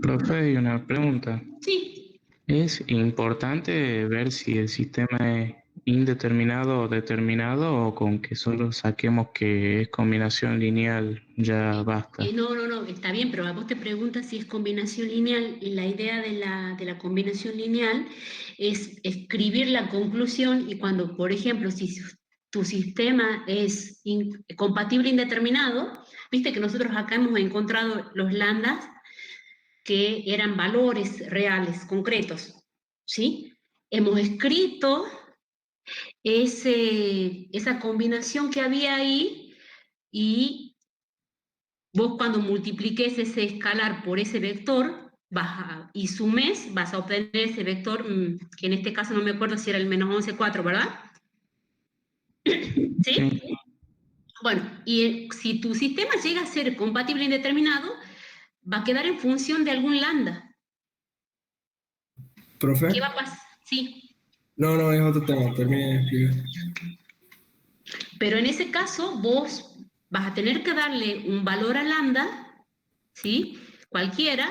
Profe, hay una pregunta. Sí. ¿Es importante ver si el sistema es indeterminado o determinado o con que solo saquemos que es combinación lineal ya basta? No, está bien, pero a vos te preguntas si es combinación lineal y la idea de la combinación lineal es escribir la conclusión y cuando, por ejemplo, si tu sistema es compatible indeterminado, viste que nosotros acá hemos encontrado los lambdas que eran valores reales, concretos, ¿sí? Hemos escrito esa combinación que había ahí y vos cuando multipliques ese escalar por ese vector y sumes, vas a obtener ese vector, que en este caso no me acuerdo si era el menos 11,4, ¿verdad? ¿Sí? Sí. Bueno, y si tu sistema llega a ser compatible indeterminado, va a quedar en función de algún lambda. ¿Profe? ¿Qué va a pasar? Sí. No, es otro tema, termine de explicar. Pero en ese caso, vos vas a tener que darle un valor a lambda, ¿sí? Cualquiera,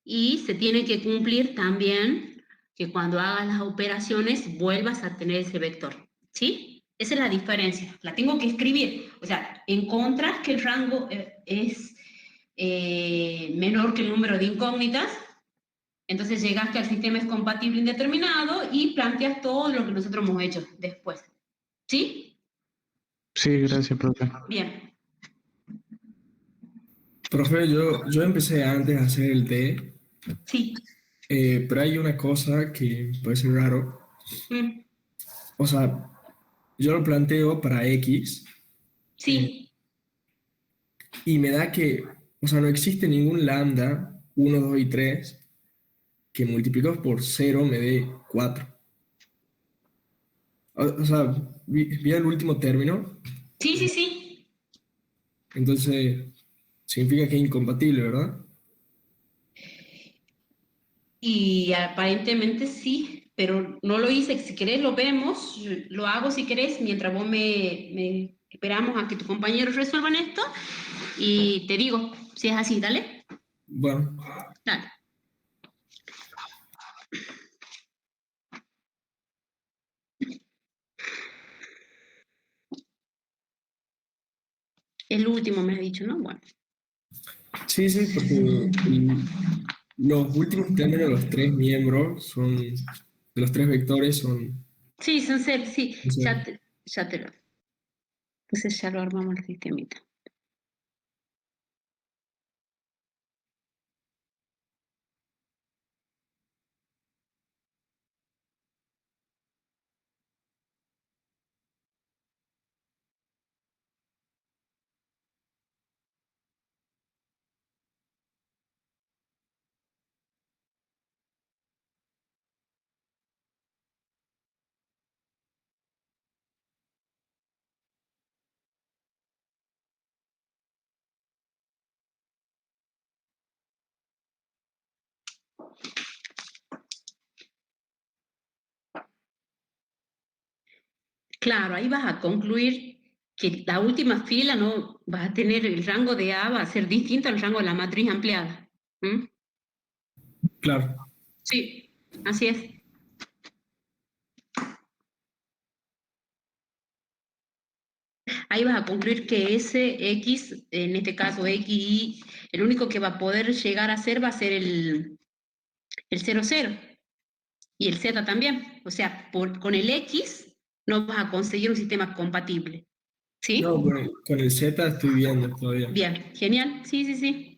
y se tiene que cumplir también que cuando hagas las operaciones vuelvas a tener ese vector, ¿sí? Esa es la diferencia, la tengo que escribir. O sea, encontrás que el rango es menor que el número de incógnitas, entonces llegaste al sistema es compatible indeterminado y planteas todo lo que nosotros hemos hecho después, ¿sí? Sí, gracias, profe. Bien. Profe, yo empecé antes a hacer el D, Sí. pero hay una cosa que puede ser raro. Mm. O sea, yo lo planteo para X Sí. y me da que, o sea, no existe ningún lambda 1, 2 y 3 que multiplicados por 0 me dé 4. O sea, vi el último término, Sí. entonces significa que es incompatible, ¿verdad? Y aparentemente sí, pero no lo hice. Si querés lo vemos, lo hago si querés, mientras vos me esperamos a que tus compañeros resuelvan esto y te digo si es así, dale. Bueno, Dale. El último me ha dicho, ¿no? Bueno. sí, porque los últimos términos de los tres miembros son, de los tres vectores son, Sí, son ser, sí, son cero. ya te lo. Entonces ya lo armamos el sistemita. Claro, ahí vas a concluir que la última fila no va a tener el rango de A, va a ser distinto al rango de la matriz ampliada. ¿Mm? Claro. Sí, así es. ahí vas a concluir que ese X, en este caso X, Y, el único que va a poder llegar a ser va a ser el 0, 0 y el Z también. O sea, con el X no vas a conseguir un sistema compatible. No, ¿Sí? con el Z estoy viendo todavía. Bien, genial. Sí, sí, sí.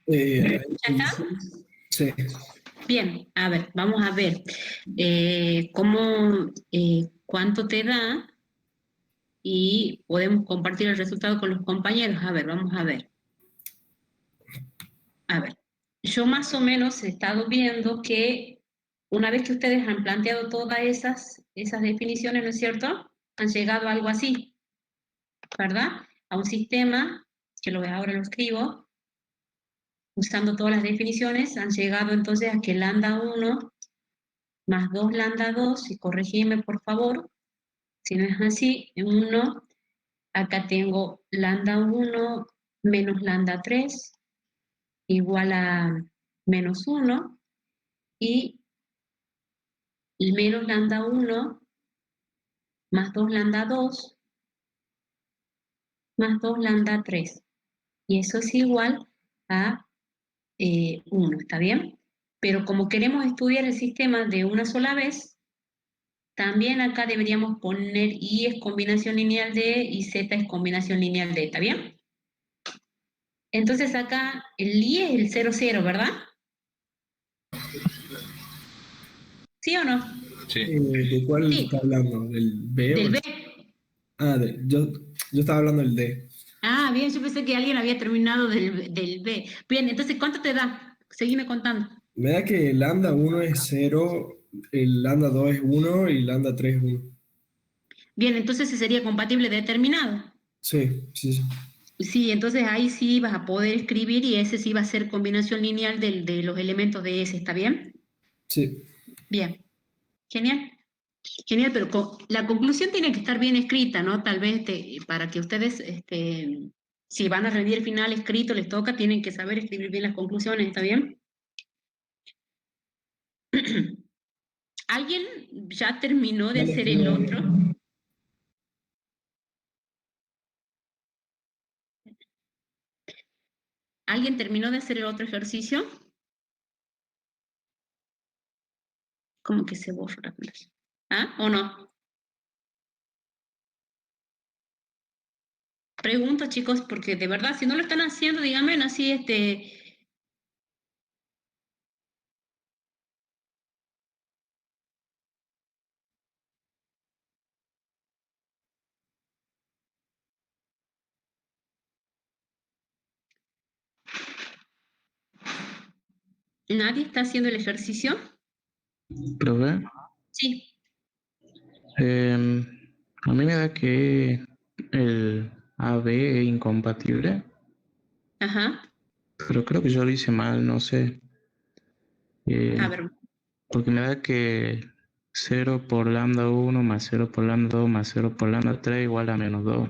¿Ya ¿Ya está? Sí. Bien, a ver, vamos a ver cuánto te da y podemos compartir el resultado con los compañeros. A ver, vamos a ver. A ver, yo más o menos he estado viendo que una vez que ustedes han planteado todas esas definiciones, ¿no es cierto? Han llegado a algo así, ¿verdad? A un sistema, que ahora lo escribo, usando todas las definiciones, han llegado entonces a que lambda 1 más 2 lambda 2, y corregime por favor, si no es así, en 1, acá tengo lambda 1 menos lambda 3 igual a menos 1, y el menos lambda 1 más 2 lambda 2 más 2 lambda 3. Y eso es igual a 1, ¿está bien? Pero como queremos estudiar el sistema de una sola vez, también acá deberíamos poner I es combinación lineal de y Z es combinación lineal de, ¿está bien? Entonces acá el I es el 0, 0, ¿verdad? ¿Sí o no? Sí. ¿De cuál Sí. está hablando? ¿Del B o Del el B. C? Ah, yo estaba hablando del D. Ah, bien, yo pensé que alguien había terminado del B. Bien, entonces, ¿cuánto te da? Seguime contando. Me da que el lambda 1 es 0, el lambda 2 es 1 y lambda 3 es 1. Bien, entonces ese sería compatible determinado. Sí, sí, sí. Sí, entonces ahí sí vas a poder escribir y ese sí va a ser combinación lineal de los elementos de ese, ¿está bien? Sí. Bien, genial. Genial, pero la conclusión tiene que estar bien escrita, ¿no? Tal vez para que ustedes, si van a rendir el final escrito, les toca, tienen que saber escribir bien las conclusiones, ¿está bien? ¿Alguien ya terminó de Dale, hacer el escribo. otro? ¿Alguien terminó de hacer el otro ejercicio? ¿Cómo que se borra la pantalla? ¿Ah? ¿O no? Pregunto, chicos, porque de verdad, si no lo están haciendo, díganme, así, ¿nadie está haciendo el ejercicio? Profe, Sí. a mí me da que el AB es incompatible, Ajá. pero creo que yo lo hice mal, no sé. A Eh, ver. porque me da que 0 por lambda 1 más 0 por lambda 2 más 0 por lambda 3 igual a menos 2.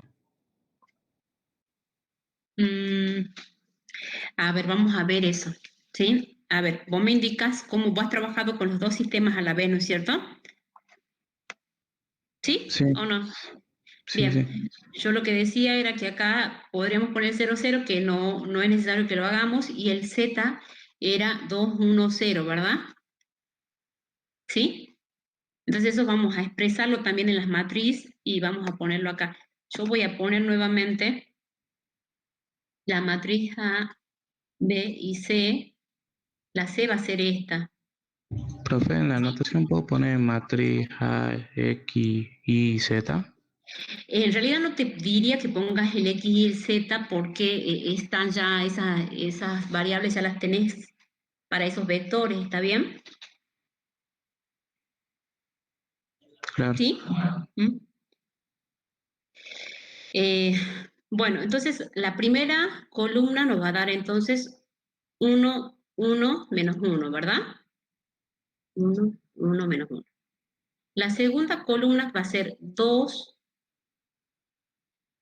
A ver, vamos a ver eso, ¿sí? A ver, vos me indicas cómo vos has trabajado con los dos sistemas a la vez, ¿no es cierto? ¿Sí Sí, o no? sí, Bien, sí. yo lo que decía era que acá podríamos poner 0, 0, que no es necesario que lo hagamos, y el Z era 2, 1, 0, ¿verdad? ¿Sí? Entonces eso vamos a expresarlo también en las matrices y vamos a ponerlo acá. Yo voy a poner nuevamente la matriz A, B y C. La C va a ser esta. Profe, en la anotación puedo poner matriz A, X, Y, Z. En realidad no te diría que pongas el X y el Z porque están ya esas variables, ya las tenés para esos vectores, ¿está bien? Claro. ¿Sí? ¿Mm? Eh, bueno, entonces la primera columna nos va a dar entonces 1, 1, menos 1, ¿verdad? 1, 1, menos 1. La segunda columna va a ser 2,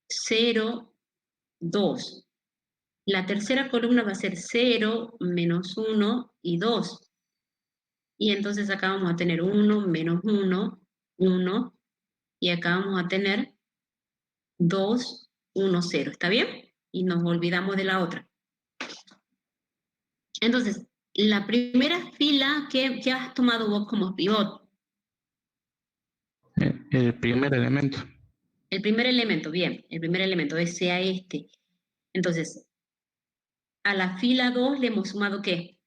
0, 2. La tercera columna va a ser 0, menos 1 y 2. Y entonces acá vamos a tener 1, menos 1, 1. Y acá vamos a tener 2, 1, 0. ¿Está bien? Y nos olvidamos de la otra. Entonces, la primera fila, ¿qué has tomado vos como pivot? El primer elemento. El primer elemento, bien. El primer elemento es sea este. Entonces, a la fila 2 le hemos sumado ¿qué?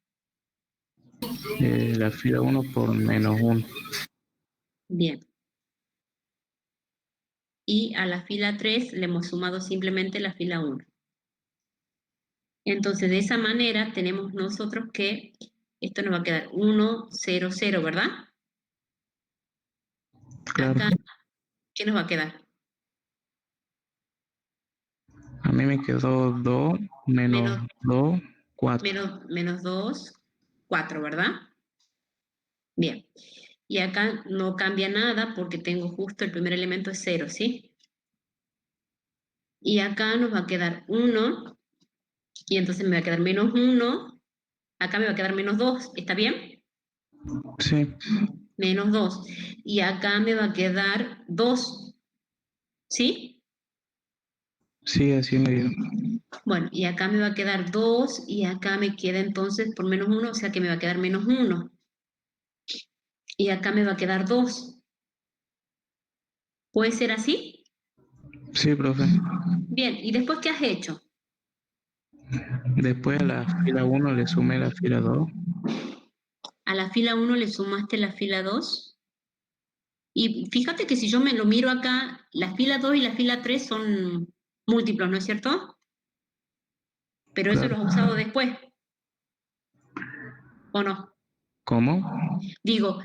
La fila 1 por -1. Bien. Y a la fila 3 le hemos sumado simplemente la fila 1. Entonces, de esa manera tenemos nosotros que esto nos va a quedar 1, 0, 0, ¿verdad? Claro. Acá, ¿qué nos va a quedar? A mí me quedó 2 menos 2, 4. Menos 2, 4, ¿verdad? Bien. Y acá no cambia nada porque tengo justo el primer elemento es 0, ¿sí? Y acá nos va a quedar 1, y entonces me va a quedar menos 1, acá me va a quedar menos 2, ¿está bien? Sí, Menos 2. Y acá me va a quedar 2, ¿sí? sí, así me dio. Bueno, y acá me va a quedar 2, y acá me queda entonces por menos 1, o sea que me va a quedar menos 1. Y acá me va a quedar 2. ¿Puede ser así? Sí, profe. Bien, ¿y después qué has hecho? Después a la fila 1 le sumé la fila 2. A la fila 1 le sumaste la fila 2. Y fíjate que si yo me lo miro acá, la fila 2 y la fila 3 son múltiplos, ¿no es cierto? Pero eso Claro. los has usado después, ¿o no? ¿Cómo? Digo,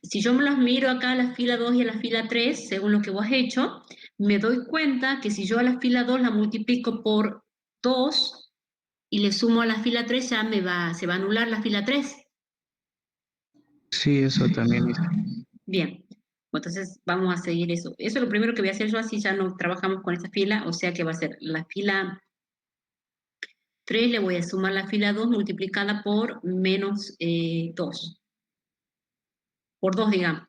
si yo me los miro acá a la fila 2 y a la fila 3, según lo que vos has hecho, me doy cuenta que si yo a la fila 2 la multiplico por 2 y le sumo a la fila 3, ya se va a anular la fila 3. Sí, eso también hice. Bien, entonces vamos a seguir eso. Eso es lo primero que voy a hacer yo, así ya no trabajamos con esta fila, o sea que va a ser la fila 3, le voy a sumar la fila 2 multiplicada por menos 2. Por 2, digamos.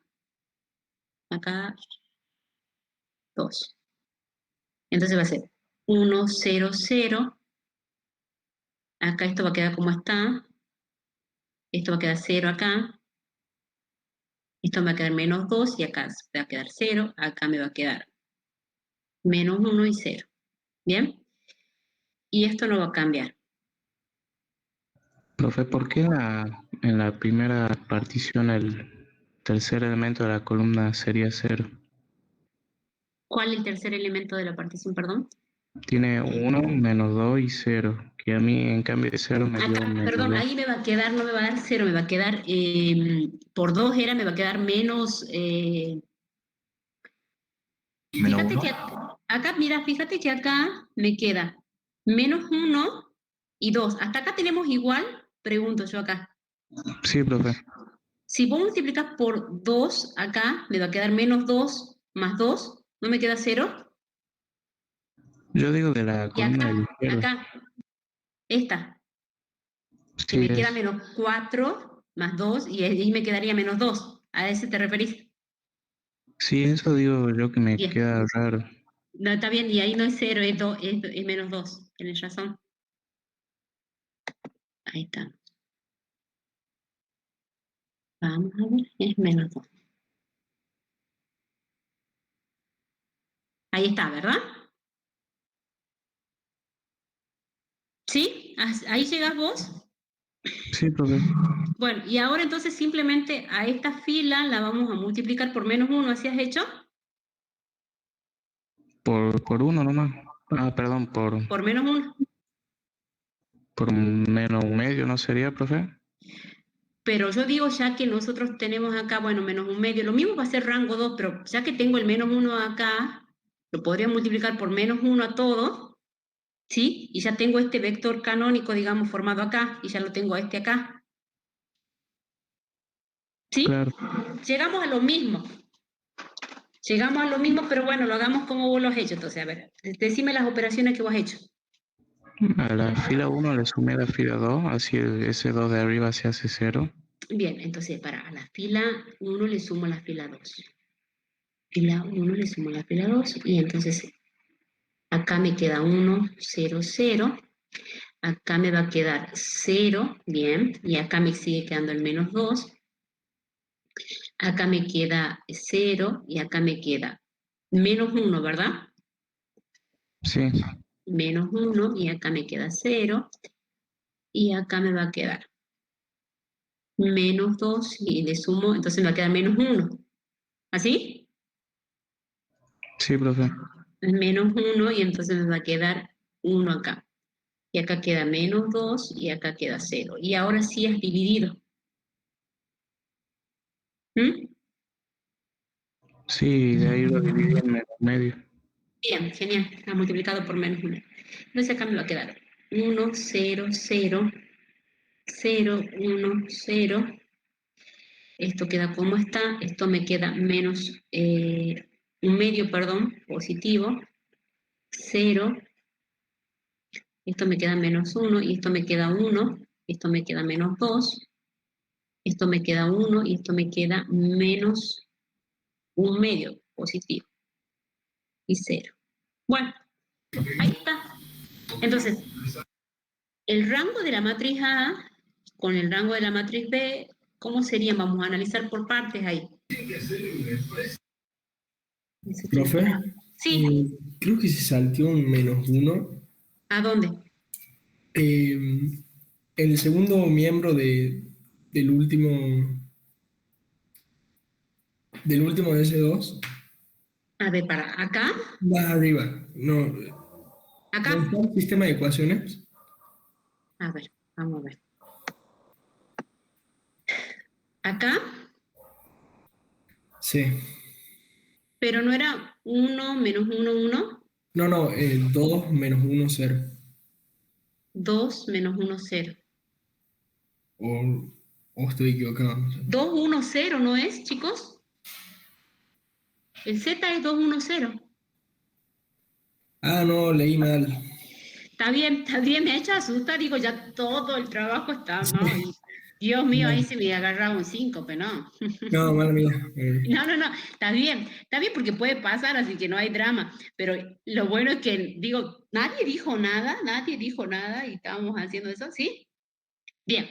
Acá 2. Entonces va a ser 1, 0, 0. Acá esto va a quedar como está. Esto va a quedar 0 acá. Esto me va a quedar menos 2 y acá va a quedar 0. Acá me va a quedar menos 1 y 0. ¿Bien? Y esto no va a cambiar. Profe, ¿por qué en la primera partición el tercer elemento de la columna sería 0? ¿Cuál es el tercer elemento de la partición, perdón? Tiene 1, menos 2 y 0, que a mí en cambio de 0 me dio Acá, menos perdón, 2. ahí me va a quedar, no me va a dar 0, me va a quedar, por 2 era, me va a quedar menos, Menos fíjate 1. que acá, mira, fíjate que acá me queda menos 1 y 2. ¿Hasta acá tenemos igual? Pregunto yo acá. Sí, profe. Si vos multiplicas por 2 acá, me va a quedar menos 2 más 2, ¿no me queda 0? Yo digo de la Y columna de la izquierda. acá, esta, que Sí, me queda es. menos 4 más 2, y ahí me quedaría menos 2. ¿A ese te referís? Sí, eso digo yo que me Bien. queda raro. No, está bien, y ahí no es 0, es menos 2. Tienes razón. Ahí está. Vamos a ver, es menos 2. Ahí está, ¿verdad? ¿Sí? ¿Ahí llegas vos? Sí, profe. Bueno, y ahora entonces simplemente a esta fila la vamos a multiplicar por menos 1, ¿así has hecho? Por 1 nomás. Ah, perdón, Por menos 1. por menos un medio, ¿no sería, profe? Pero yo digo ya que nosotros tenemos acá, bueno, menos un medio, lo mismo va a ser rango 2, pero ya que tengo el menos 1 acá, lo podría multiplicar por menos 1 a todo, ¿sí? Y ya tengo este vector canónico, digamos, formado acá, y ya lo tengo a este acá. ¿Sí? Claro. Llegamos a lo mismo. Llegamos a lo mismo, pero bueno, lo hagamos como vos lo has hecho. Entonces, a ver, decime las operaciones que vos has hecho. A la fila 1 le sumé la fila 2, así ese 2 de arriba se hace 0. Bien, entonces a la fila 1 le sumo la fila 2. Fila 1 le sumo la fila 2, y entonces acá me queda 1, 0, 0. Acá me va a quedar 0, bien, y acá me sigue quedando el menos 2. Acá me queda 0, y acá me queda menos 1, ¿verdad? Sí. Menos 1, y acá me queda 0. y acá me va a quedar menos 2 y le sumo, entonces me va a quedar menos 1. ¿Así? Sí, profe. Menos 1 y entonces me va a quedar 1 acá. Y acá queda menos 2 y acá queda 0. Y ahora sí has dividido. ¿Mm? Sí, de ahí lo dividí en medio. Bien, genial. Está multiplicado por menos 1. Entonces acá me va a quedar 1, 0, 0, 0, 1, 0. Esto queda como está. Esto me queda menos un medio, perdón, positivo. 0. Esto me queda menos 1 y esto me queda 1. Esto me queda menos 2. Esto me queda 1 y esto me queda menos un medio positivo. Y 0. Bueno, ahí está. Entonces, el rango de la matriz A con el rango de la matriz B, ¿cómo serían? Vamos a analizar por partes ahí. Profe, Sí, creo que se salteó un menos 1. ¿a dónde? El segundo miembro del último de ese 2, A ver, para acá, más arriba. No, acá. ¿dónde está el sistema de ecuaciones? A ver, vamos a ver. Acá, Sí. pero no era 1 menos 1, 1, No, 2 menos 1, 0. 2 menos 1, 0. O estoy equivocado. No sé. 2, 1, 0, ¿no es, chicos? El Z es 2, 1, 0. Ah, no, leí mal. Está bien, me ha hecho asustar, digo, ya todo el trabajo está mal. Dios mío, ahí se me agarraba un 5, pero no. No, mala mía. No, está bien porque puede pasar, así que no hay drama, pero lo bueno es que, digo, nadie dijo nada y estábamos haciendo eso, ¿sí? Bien,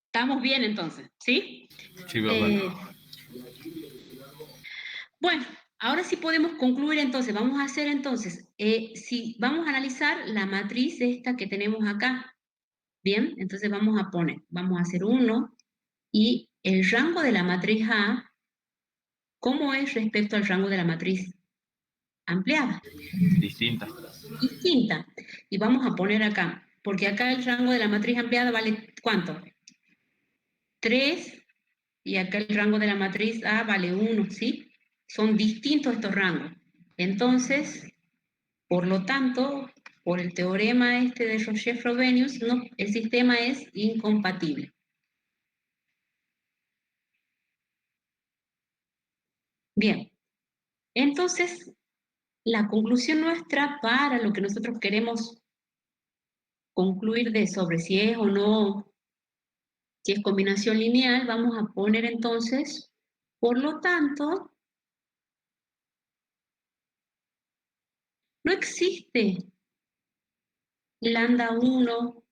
estamos bien entonces, ¿sí? Sí, profe. Bueno, ahora sí podemos concluir entonces, vamos a hacer entonces, si vamos a analizar la matriz esta que tenemos acá, bien, entonces vamos a hacer 1 y el rango de la matriz A, ¿cómo es respecto al rango de la matriz ampliada? Distinta. Distinta. Y vamos a poner acá, porque acá el rango de la matriz ampliada vale ¿cuánto? 3 y acá el rango de la matriz A vale 1, ¿sí? Son distintos estos rangos. Entonces, por lo tanto, por el teorema este de Roche-Frobenius, no, el sistema es incompatible. Bien, entonces, la conclusión nuestra para lo que nosotros queremos concluir de sobre si es o no, si es combinación lineal, vamos a poner entonces, por lo tanto, no existe lambda 1,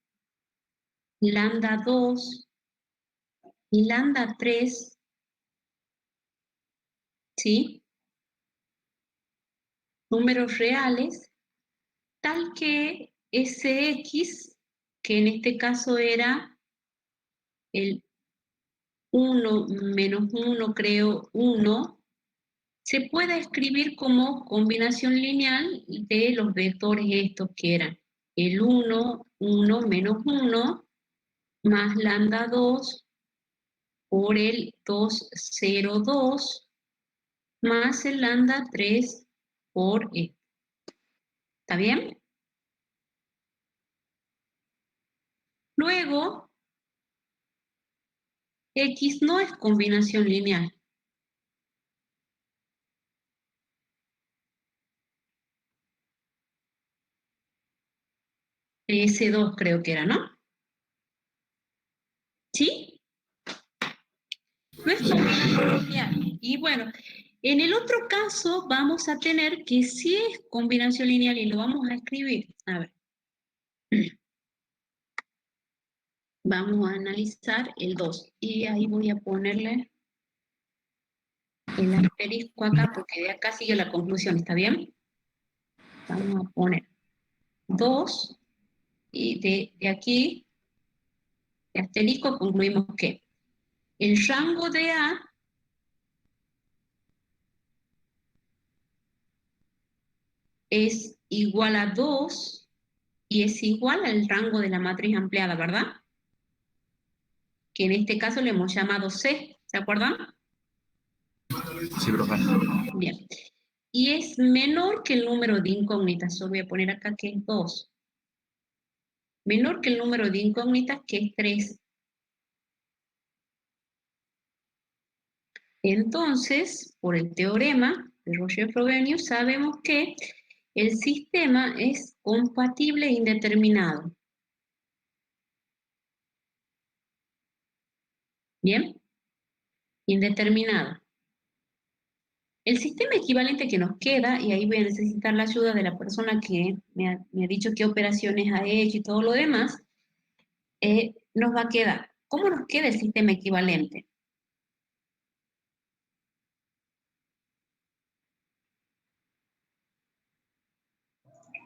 lambda 2 y lambda 3, ¿sí? Números reales, tal que Sx, que en este caso era el 1 menos 1, creo, 1, se puede escribir como combinación lineal de los vectores estos que eran el 1, 1 menos 1, más lambda 2 por el 2, 0, 2, más el lambda 3 por e. ¿Está bien? Luego, X no es combinación lineal. S2 creo que era, ¿no? ¿Sí? No es combinación lineal. Y bueno, en el otro caso vamos a tener que sí es combinación lineal y lo vamos a escribir. A ver. Vamos a analizar el 2. Y ahí voy a ponerle el asterisco acá porque de acá sigue la conclusión, ¿está bien? Vamos a poner 2 Y de aquí, de asterisco, concluimos que el rango de A es igual a 2 y es igual al rango de la matriz ampliada, ¿verdad? Que en este caso le hemos llamado C, ¿se acuerdan? Sí, profe. Bien. Y es menor que el número de incógnitas. Yo voy a poner acá que es 2. Menor que el número de incógnitas, que es 3. Entonces, por el teorema de Roger-Frobenius, sabemos que el sistema es compatible e indeterminado. ¿Bien? Indeterminado. El sistema equivalente que nos queda, y ahí voy a necesitar la ayuda de la persona que me ha dicho qué operaciones ha hecho y todo lo demás, nos va a quedar. ¿Cómo nos queda el sistema equivalente?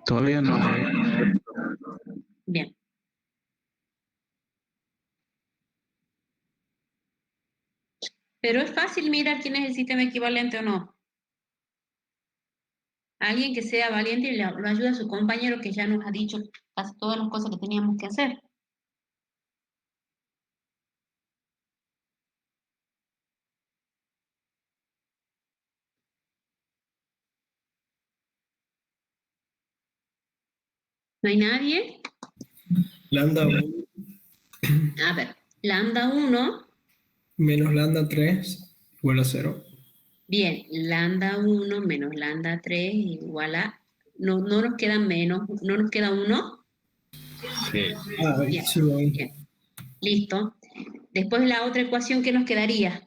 Todavía no le... Bien. Pero es fácil mirar quién es el sistema equivalente o no. Alguien que sea valiente y lo ayude a su compañero que ya nos ha dicho casi todas las cosas que teníamos que hacer. ¿No hay nadie? Lambda 1 A ver, lambda 1, menos lambda 3 igual a 0. bien, lambda 1 menos lambda 3 igual a, no nos queda menos, no nos queda 1. Sí. Ah, Bien, sí, bueno. bien, listo. Después la otra ecuación, ¿qué nos quedaría?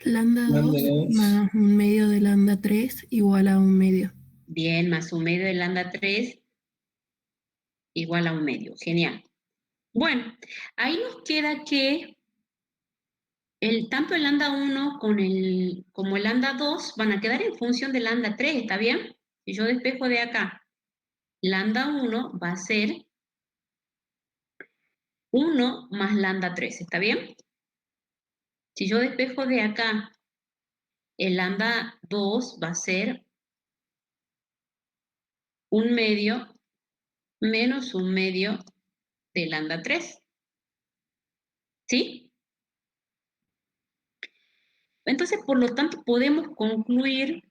Lambda 2 Lambda 2 más un medio de lambda 3 igual a un medio. Bien, más un medio de lambda 3 igual a un medio. Genial. Bueno, ahí nos queda que tanto el lambda 1 como el lambda 2 van a quedar en función del lambda 3, ¿está bien? Si yo despejo de acá, lambda 1 va a ser 1 más lambda 3, ¿está bien? Si yo despejo de acá, el lambda 2 va a ser un medio menos un medio de lambda 3. ¿Sí? Entonces, por lo tanto, podemos concluir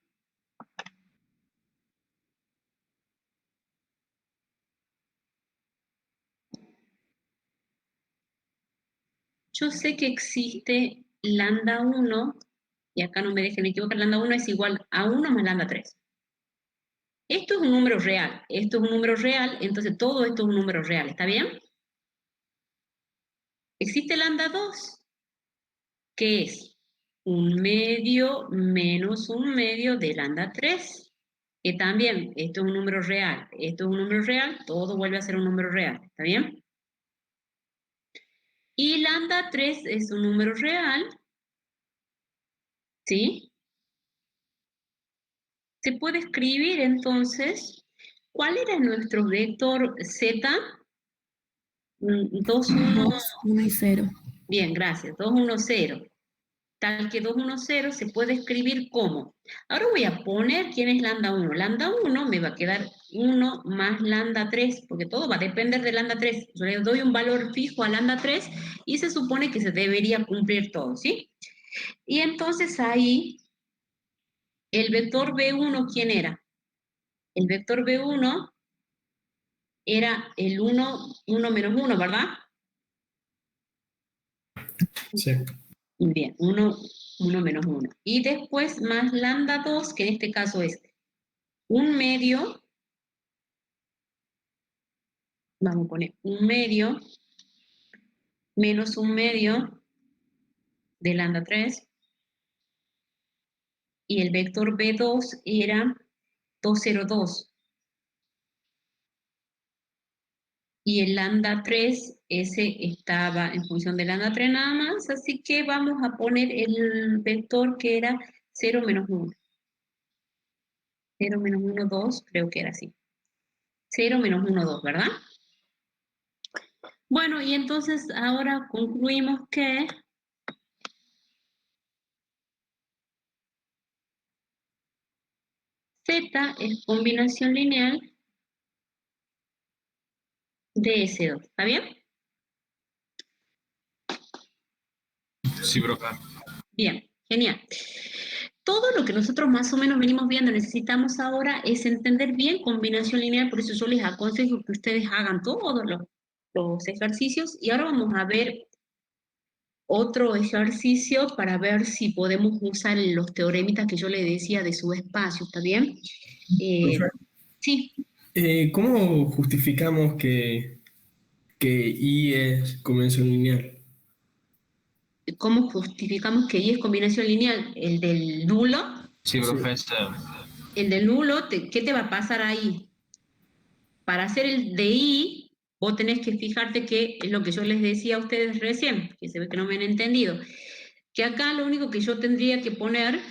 yo sé que existe lambda 1, y acá no me dejen equivocar, lambda 1 es igual a 1 más lambda 3. Esto es un número real, esto es un número real, entonces todo esto es un número real, ¿está bien? Existe lambda 2, que es un medio menos un medio de lambda 3, que también, esto es un número real, esto es un número real, todo vuelve a ser un número real, ¿está bien? Y lambda 3 es un número real, ¿sí? Se puede escribir entonces, ¿cuál era nuestro vector z? 2, 1, 1 y 0. bien, gracias, 2, 1, 0. Tal que 2, 1, 0 se puede escribir como. Ahora voy a poner quién es lambda 1. Lambda 1 me va a quedar 1 más lambda 3, porque todo va a depender de lambda 3. Yo le doy un valor fijo a lambda 3 y se supone que se debería cumplir todo, ¿sí? Y entonces ahí, el vector B1, ¿quién era? El vector B1 era el 1, 1 menos 1, ¿verdad? Sí. Bien, 1 menos 1. Y después más lambda 2, que en este caso es un medio, vamos a poner un medio, menos un medio de lambda 3, y el vector B2 era 202. Y el lambda 3, ese estaba en función de lambda 3 nada más, así que vamos a poner el vector que era 0 menos 1. 0 menos 1, 2, creo que era así. 0 menos 1, 2, ¿verdad? Bueno, y entonces ahora concluimos que Z es combinación lineal de S2. ¿Está bien? Sí, profe. Bien, genial. Todo lo que nosotros más o menos venimos viendo, necesitamos ahora es entender bien combinación lineal, por eso yo les aconsejo que ustedes hagan todos los ejercicios y ahora vamos a ver otro ejercicio para ver si podemos usar los teoremitas que yo les decía de subespacio, ¿está bien? Profe, Sí, ¿cómo justificamos que I es combinación lineal? ¿cómo justificamos que Y es combinación lineal? El del nulo, Sí, Sí. profesor. el del nulo, ¿qué te va a pasar ahí? Para hacer el de I, vos tenés que fijarte que es lo que yo les decía a ustedes recién, que se ve que no me han entendido, que acá lo único que yo tendría que poner,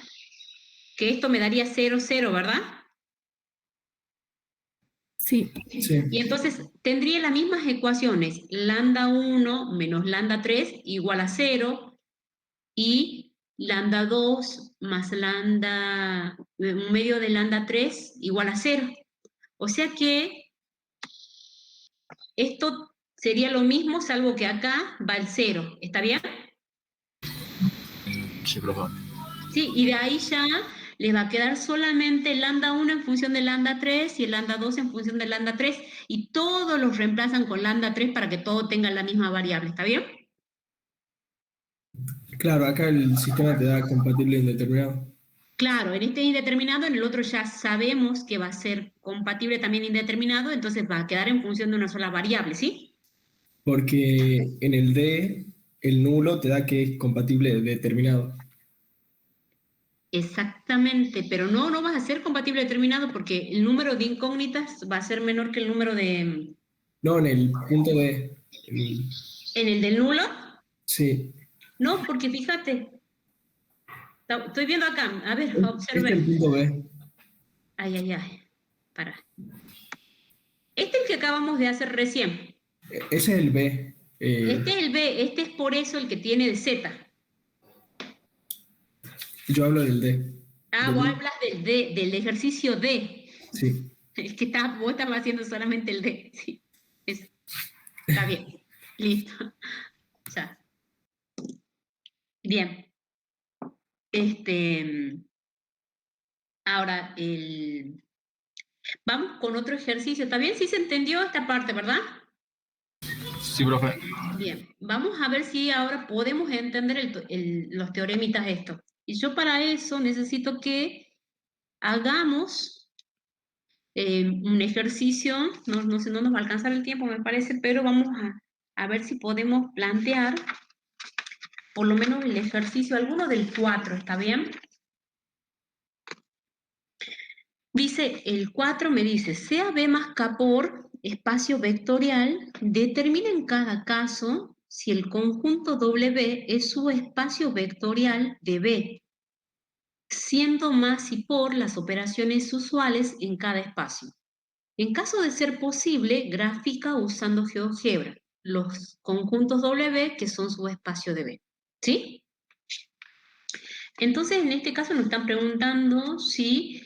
que esto me daría 0, 0, ¿verdad? Sí. Sí. Y entonces tendría las mismas ecuaciones, lambda 1 menos lambda 3 igual a 0, y lambda 2 más lambda, un medio de lambda 3 igual a 0. O sea que esto sería lo mismo, salvo que acá va el 0. ¿Está bien? Sí, profe. Sí, y de ahí ya les va a quedar solamente el lambda 1 en función de lambda 3 y el lambda 2 en función de lambda 3, y todos los reemplazan con lambda 3 para que todo tenga la misma variable. ¿Está bien? Claro, acá el sistema te da compatible e indeterminado. Claro, en este indeterminado, en el otro ya sabemos que va a ser compatible también indeterminado, entonces va a quedar en función de una sola variable, ¿sí? Porque en el D, el nulo te da que es compatible determinado. Exactamente, pero no va a ser compatible determinado porque el número de incógnitas va a ser menor que el número de... No, en el punto D. ¿En el del nulo? Sí. No, porque fíjate, estoy viendo acá, a ver, Este es el observe. punto B. Ay, ay, ay, para. Este es el que acabamos de hacer recién. Ese es el B. Este es el B, este es por eso el que tiene de Z. Yo hablo del D. Ah, vos hablas del D, del ejercicio D. Sí. Es que vos estabas haciendo solamente el D. Sí, está bien. Listo. Ya. Bien. Ahora, vamos con otro ejercicio. ¿Está bien? Sí se entendió esta parte, ¿verdad? Sí, profe. Bien. Vamos a ver si ahora podemos entender los teoremitas estos. Y yo para eso necesito que hagamos un ejercicio. No sé, no nos va a alcanzar el tiempo, me parece, pero vamos a ver si podemos plantear por lo menos el ejercicio, alguno del 4, ¿está bien? Dice, el 4 me dice, sea B más K por espacio vectorial, determina en cada caso si el conjunto W es su espacio vectorial de B, siendo más y por las operaciones usuales en cada espacio. En caso de ser posible, grafica usando GeoGebra los conjuntos W que son su espacio de B. ¿Sí? Entonces, en este caso nos están preguntando si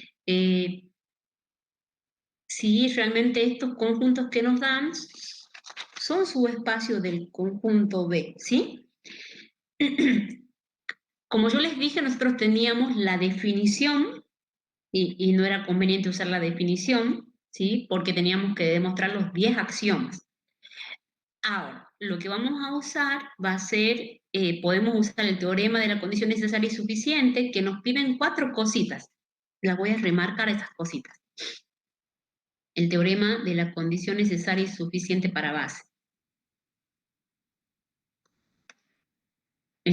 realmente estos conjuntos que nos dan son subespacios del conjunto B, ¿sí? Como yo les dije, nosotros teníamos la definición y no era conveniente usar la definición, ¿sí? Porque teníamos que demostrar los 10 axiomas. Ahora, lo que vamos a usar va a ser, podemos usar el teorema de la condición necesaria y suficiente, que nos piden 4 cositas. Las voy a remarcar esas cositas. El teorema de la condición necesaria y suficiente para base.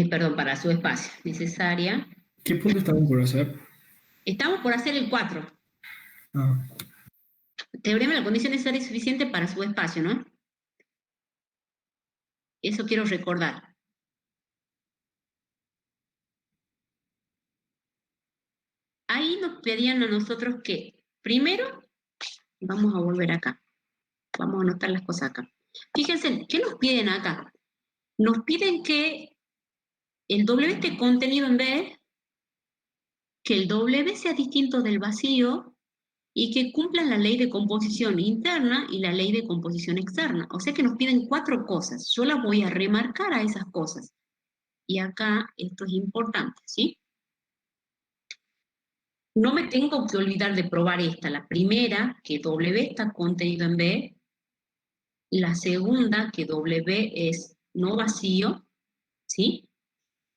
Perdón, para su espacio. Necesaria. ¿Qué punto estamos por hacer? Estamos por hacer el 4. Ah, Teorema de la condición necesaria y suficiente para su espacio, ¿no? Eso quiero recordar. Ahí nos pedían a nosotros que primero, vamos a volver acá. Vamos a anotar las cosas acá. Fíjense, ¿qué nos piden acá? Nos piden que el W esté contenido en B, que el W sea distinto del vacío y que cumplan la ley de composición interna y la ley de composición externa. O sea que nos piden 4 cosas. Yo las voy a remarcar a esas cosas. Y acá esto es importante, ¿sí? No me tengo que olvidar de probar esta. La primera, que W está contenido en B. La segunda, que W es no vacío, ¿sí?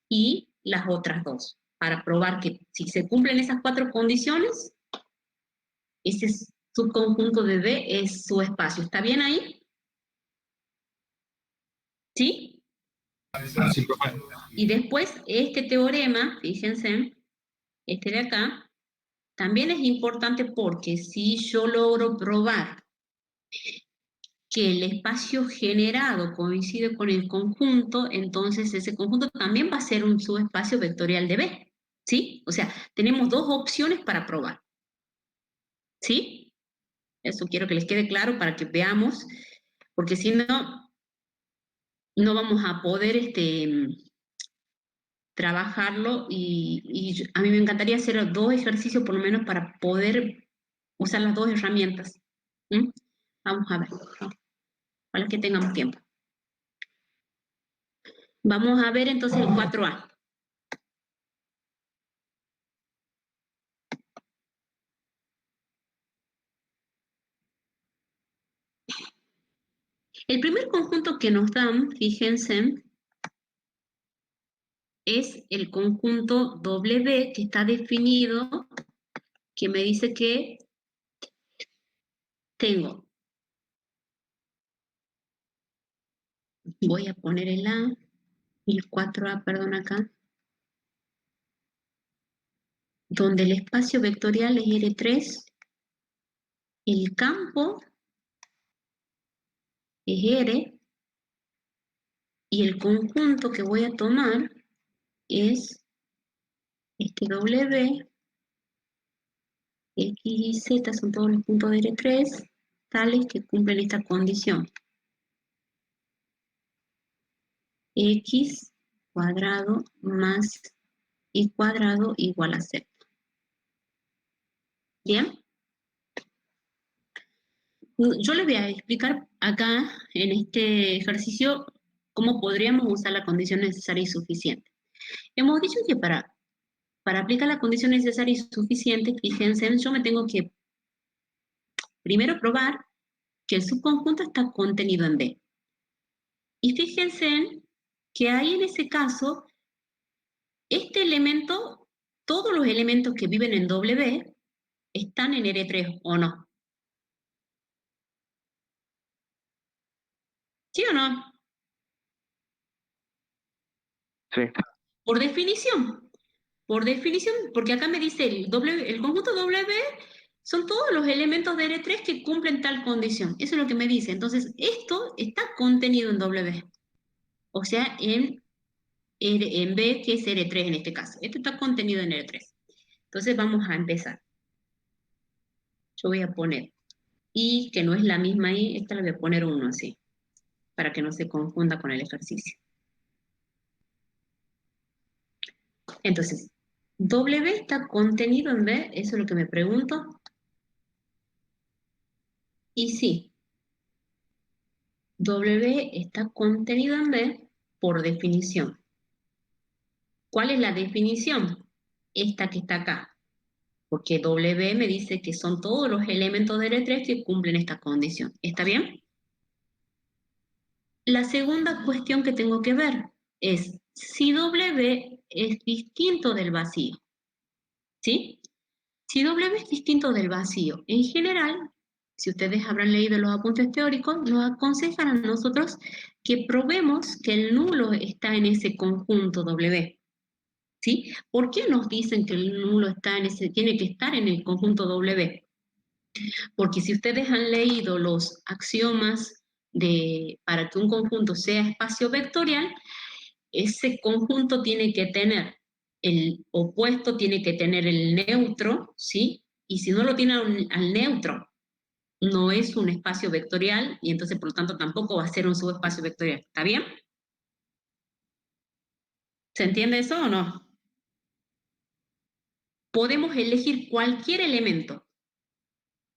Y las otras 2, para probar que si se cumplen esas 4 condiciones, ese subconjunto de B es su espacio. ¿Está bien ahí? ¿Sí? Sí, profe. Y después, este teorema, fíjense, este de acá, también es importante porque si yo logro probar que el espacio generado coincide con el conjunto, entonces ese conjunto también va a ser un subespacio vectorial de B, ¿sí? O sea, tenemos 2 opciones para probar, ¿sí? Eso quiero que les quede claro para que veamos, porque si no, no vamos a poder trabajarlo y a mí me encantaría hacer 2 ejercicios por lo menos para poder usar las 2 herramientas. ¿Mm? Vamos a ver, para que tengamos tiempo. Vamos a ver entonces el 4A. El primer conjunto que nos dan, fíjense, es el conjunto W que está definido, que me dice que tengo, voy a poner el A y el 4A, perdón, acá, donde el espacio vectorial es R3, el campo es R, y el conjunto que voy a tomar es este W, X y Z son todos los puntos de R3, tales que cumplen esta condición. X cuadrado más Y cuadrado igual a Z. ¿Bien? Yo les voy a explicar acá, en este ejercicio, cómo podríamos usar la condición necesaria y suficiente. Hemos dicho que para aplicar la condición necesaria y suficiente, fíjense, yo me tengo que primero probar que el subconjunto está contenido en B. Y fíjense que ahí en ese caso, este elemento, todos los elementos que viven en W están en R3 o no. ¿Sí o no? Sí. Por definición, porque acá me dice el conjunto W son todos los elementos de R3 que cumplen tal condición. Eso es lo que me dice. Entonces, esto está contenido en W. O sea, en B, que es R3 en este caso. Esto está contenido en R3. Entonces, vamos a empezar. Yo voy a poner I, que no es la misma I, esta le voy a poner 1 así, para que no se confunda con el ejercicio. Entonces, W está contenido en B, eso es lo que me pregunto. Y sí, W está contenido en B por definición. ¿Cuál es la definición? Esta que está acá. Porque W me dice que son todos los elementos de R3 que cumplen esta condición. ¿Está bien? La segunda cuestión que tengo que ver es si W es distinto del vacío. ¿Sí? Si W es distinto del vacío, en general, si ustedes habrán leído los apuntes teóricos, nos aconsejan a nosotros que probemos que el nulo está en ese conjunto W. ¿Sí? ¿Por qué nos dicen que el nulo está en tiene que estar en el conjunto W? Porque si ustedes han leído los axiomas para que un conjunto sea espacio vectorial, ese conjunto tiene que tener el opuesto, tiene que tener el neutro, ¿sí? Y si no lo tiene al neutro, no es un espacio vectorial y entonces por lo tanto tampoco va a ser un subespacio vectorial. ¿Está bien? ¿Se entiende eso o no? Podemos elegir cualquier elemento,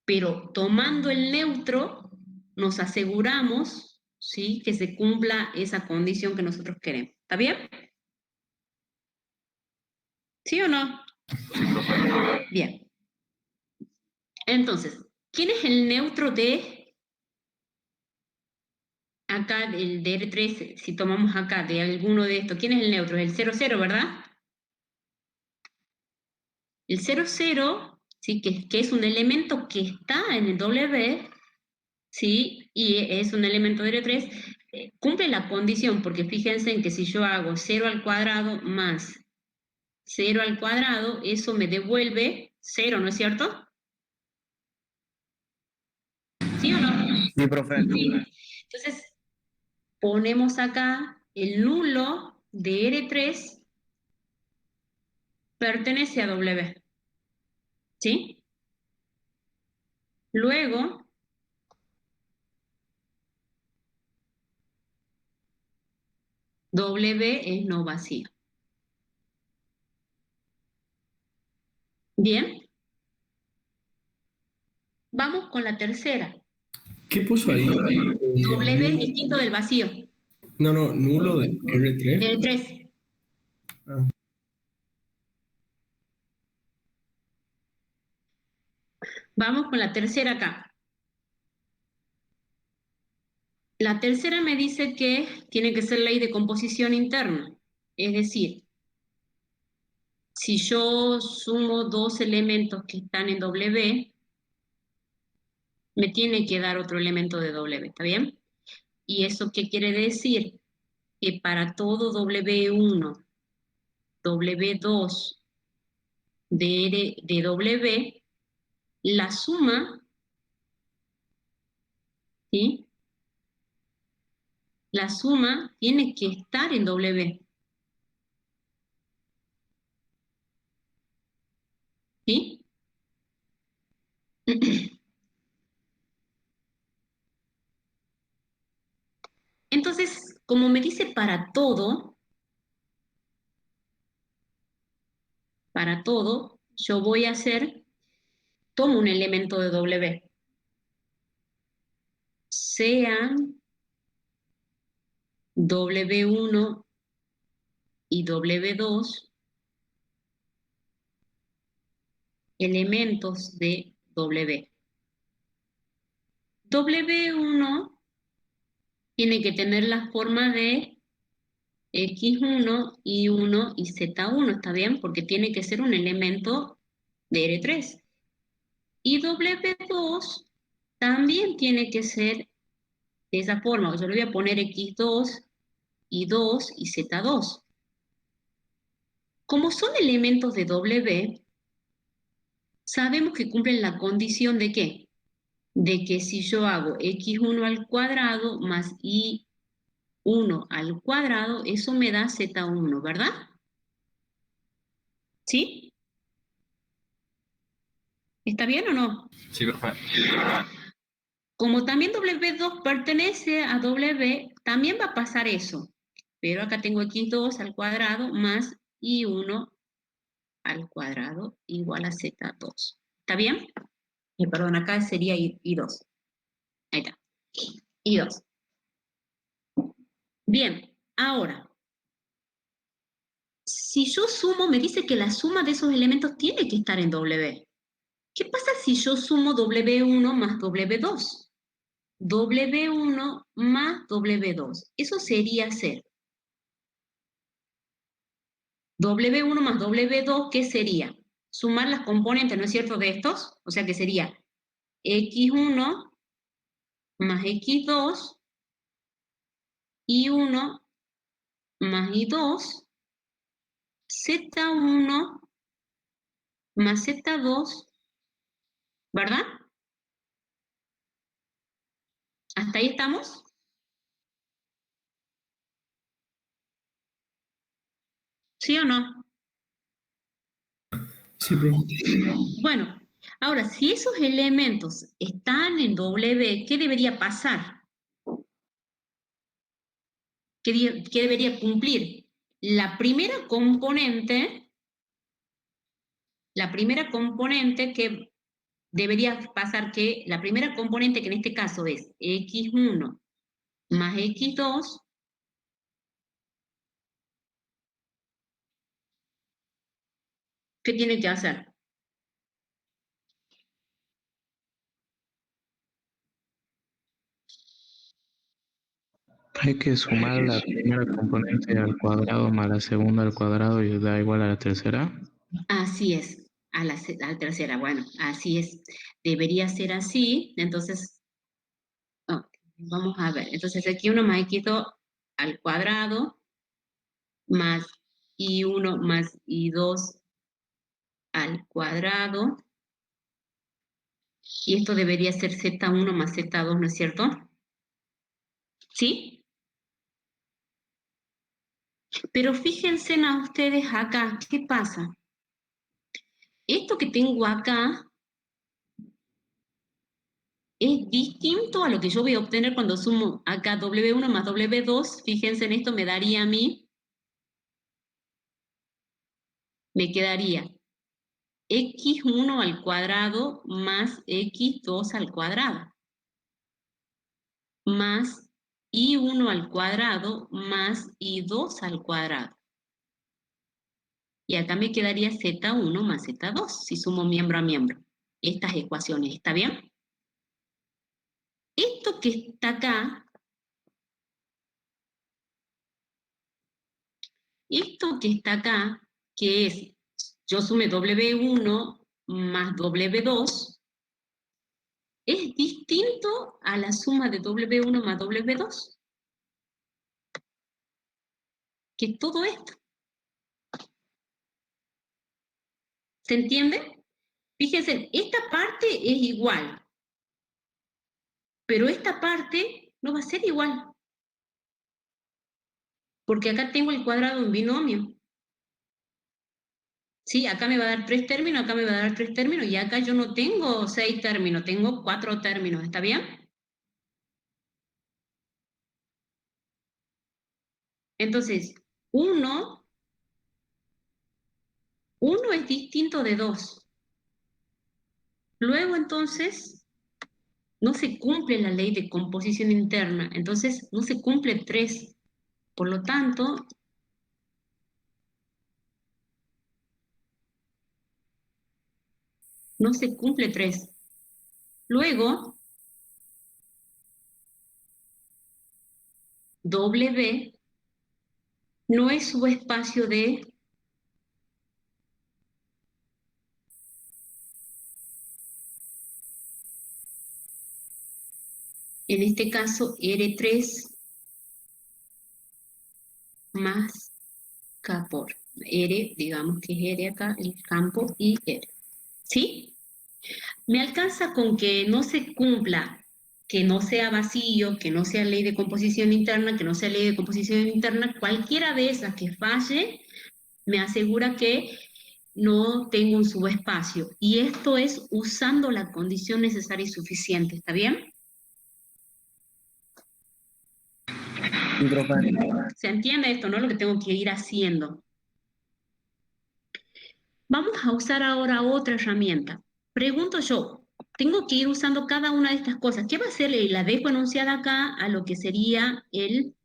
pero tomando el neutro nos aseguramos, ¿sí?, que se cumpla esa condición que nosotros queremos. ¿Está bien? ¿Sí o no? Bien. Entonces, ¿quién es el neutro de acá, el de R3? Si tomamos acá de alguno de estos, ¿quién es el neutro? El 0, 0, ¿verdad? El 0, 0, ¿sí?, que es un elemento que está en el W, ¿sí?, y es un elemento de R3, cumple la condición, porque fíjense en que si yo hago 0 al cuadrado más 0 al cuadrado, eso me devuelve 0, ¿no es cierto? ¿Sí o no? Sí, profe. Sí. Entonces, ponemos acá el nulo de R3 pertenece a W. ¿Sí? Luego, W es no vacío. ¿Bien? Vamos con la tercera. ¿Qué puso ahí? W distinto del vacío. No, nulo de R3. R3. Ah, Vamos con la tercera acá. La tercera me dice que tiene que ser ley de composición interna. Es decir, si yo sumo dos elementos que están en W, me tiene que dar otro elemento de W, ¿está bien? ¿Y eso qué quiere decir? Que para todo W1, W2 de W, la suma, ¿sí?, la suma tiene que estar en W. ¿Sí? Entonces, como me dice para todo, yo voy a hacer, tomo un elemento de W, sean W1 y W2 elementos de W. W1 tiene que tener la forma de X1, Y1 y Z1, ¿está bien? Porque tiene que ser un elemento de R3. Y W2 también tiene que ser de esa forma. Yo le voy a poner X2, Y2 y Z2. Como son elementos de W, sabemos que cumplen la condición de ¿qué? De que si yo hago X1 al cuadrado más Y1 al cuadrado, eso me da Z1, ¿verdad? ¿Sí? ¿Está bien o no? Sí, profe. Como también W2 pertenece a W, también va a pasar eso. Pero acá tengo X2 al cuadrado más Y1 al cuadrado igual a Z2. ¿Está bien? Perdón, acá sería I2. Ahí está. I2. Bien, ahora, si yo sumo, me dice que la suma de esos elementos tiene que estar en W. ¿Qué pasa si yo sumo W1 más W2? W1 más W2. Eso sería ser W1 más W2, ¿qué sería? Sumar las componentes, ¿no es cierto?, de estos. O sea que sería X1 más X2, Y1 más I2, Z1 más Z2, ¿verdad? ¿Hasta ahí estamos? ¿Sí o no? sí, profe. Bueno, Ahora, si esos elementos están en W, ¿qué debería pasar? ¿Qué debería cumplir? La primera componente que debería pasar que la primera componente, que en este caso es x1 más x2, ¿qué tiene que hacer? Hay que sumar la primera componente al cuadrado más la segunda al cuadrado y da igual a la tercera. Así es, a la tercera, bueno, así es. Debería ser así, entonces, vamos a ver. Entonces, x1 más x2 al cuadrado más y1 más y2 al cuadrado. Y esto debería ser z1 más z2, ¿no es cierto? ¿Sí? Pero fíjense a ustedes acá, ¿qué pasa? Esto que tengo acá es distinto a lo que yo voy a obtener cuando sumo acá W1 más W2. Fíjense en esto, me daría a mí, me quedaría x1 al cuadrado más x2 al cuadrado, más y1 al cuadrado más y2 al cuadrado. Y acá me quedaría z1 más z2, si sumo miembro a miembro. Estas ecuaciones, ¿está bien? Esto que está acá, que es, yo sume W1 más W2, es distinto a la suma de W1 más W2, que es todo esto. ¿Se entiende? Fíjense, esta parte es igual, pero esta parte no va a ser igual, porque acá tengo el cuadrado en binomio. Sí, acá me va a dar 3 términos, acá me va a dar 3 términos, y acá yo no tengo 6 términos, tengo 4 términos, ¿está bien? Entonces, 1 es distinto de 2. Luego, entonces, no se cumple la ley de composición interna, entonces no se cumple 3. Por lo tanto, no se cumple 3. Luego, W no es subespacio de en este caso R3 más K por R, digamos que es R acá, el campo y R. ¿Sí? Me alcanza con que no se cumpla, que no sea vacío, que no sea ley de composición interna, que no sea ley de composición interna, cualquiera de esas que falle, me asegura que no tengo un subespacio. Y esto es usando la condición necesaria y suficiente, ¿está bien? ¿Se entiende esto, no? Lo que tengo que ir haciendo. Vamos a usar ahora otra herramienta. Pregunto yo, tengo que ir usando cada una de estas cosas. ¿Qué va a hacer? La dejo enunciada acá a lo que sería el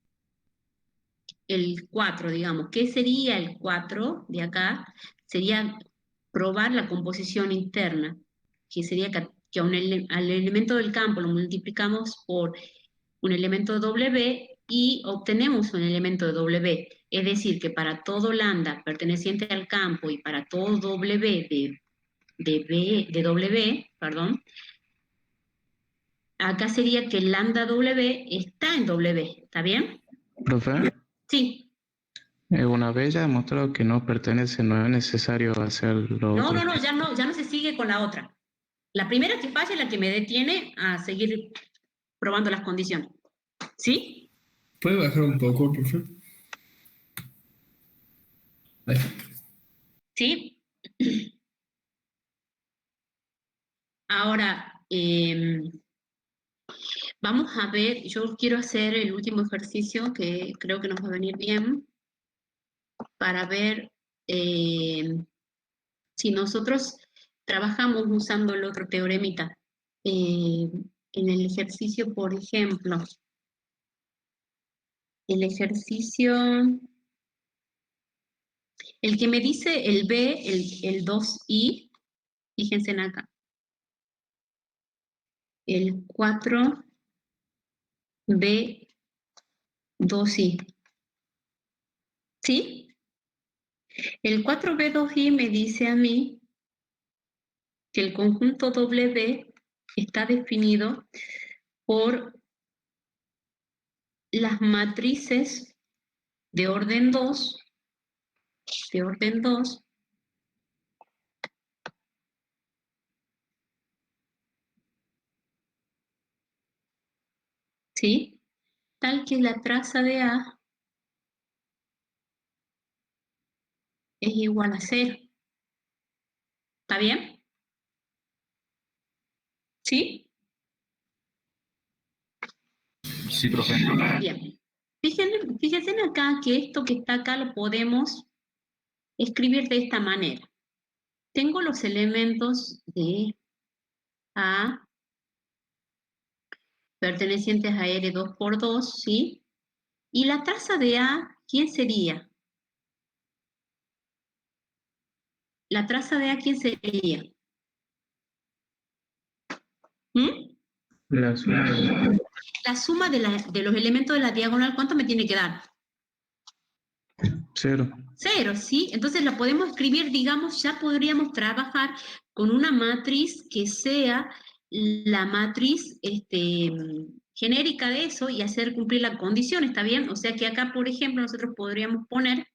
4, digamos. ¿Qué sería el 4 de acá? Sería probar la composición interna, que sería que al elemento del campo lo multiplicamos por un elemento de W y obtenemos un elemento de W. Es decir, que para todo lambda perteneciente al campo y para todo W de W, perdón, acá sería que el lambda W está en W, ¿está bien? Profe, Sí. una vez ya demostrado que no pertenece, no es necesario hacer lo No, otro. ya no se sigue con la otra. La primera que falla es la que me detiene a seguir probando las condiciones. ¿Sí? ¿Puede bajar un poco, profe? Ahí. ¿Sí? Ahora, vamos a ver, yo quiero hacer el último ejercicio que creo que nos va a venir bien para ver si nosotros trabajamos usando el otro teoremita. En el ejercicio, por ejemplo, el ejercicio, el que me dice el B, el 2i, fíjense en acá. El 4b 2i. ¿Sí? El 4b 2i me dice a mí que el conjunto W está definido por las matrices de orden 2, ¿sí? Tal que la traza de A es igual a 0. ¿Está bien? ¿Sí? Sí, profe. Bien. Fíjense acá que esto que está acá lo podemos escribir de esta manera. Tengo los elementos de A pertenecientes a R 2 por 2, ¿sí? Y la traza de A, ¿quién sería? La traza de A, ¿quién sería? ¿Mm? La suma. La suma de los elementos de la diagonal, ¿cuánto me tiene que dar? 0. 0, ¿sí? Entonces la podemos escribir, digamos, ya podríamos trabajar con una matriz que sea la matriz genérica de eso y hacer cumplir la condición, ¿está bien? O sea que acá, por ejemplo, nosotros podríamos poner,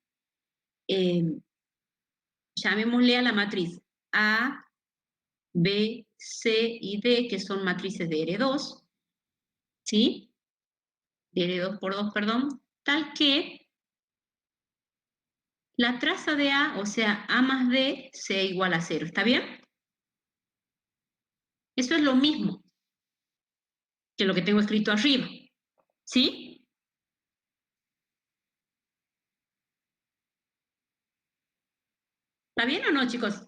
llamémosle a la matriz A, B, C y D, que son matrices de R2, ¿sí? De R2 por 2, perdón, tal que la traza de A, o sea, A más D, sea igual a 0, ¿está bien? Eso es lo mismo que lo que tengo escrito arriba, ¿sí? ¿Está bien o no, chicos?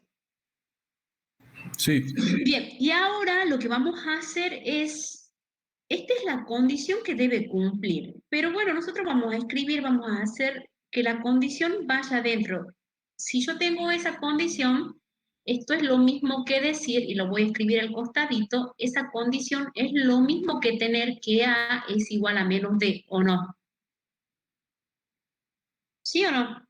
Sí. Bien, y ahora lo que vamos a hacer es, esta es la condición que debe cumplir, pero bueno, nosotros vamos a escribir, vamos a hacer que la condición vaya adentro. Si yo tengo esa condición, esto es lo mismo que decir, y lo voy a escribir al costadito, esa condición es lo mismo que tener que A es igual a menos D, ¿o no? ¿Sí o no?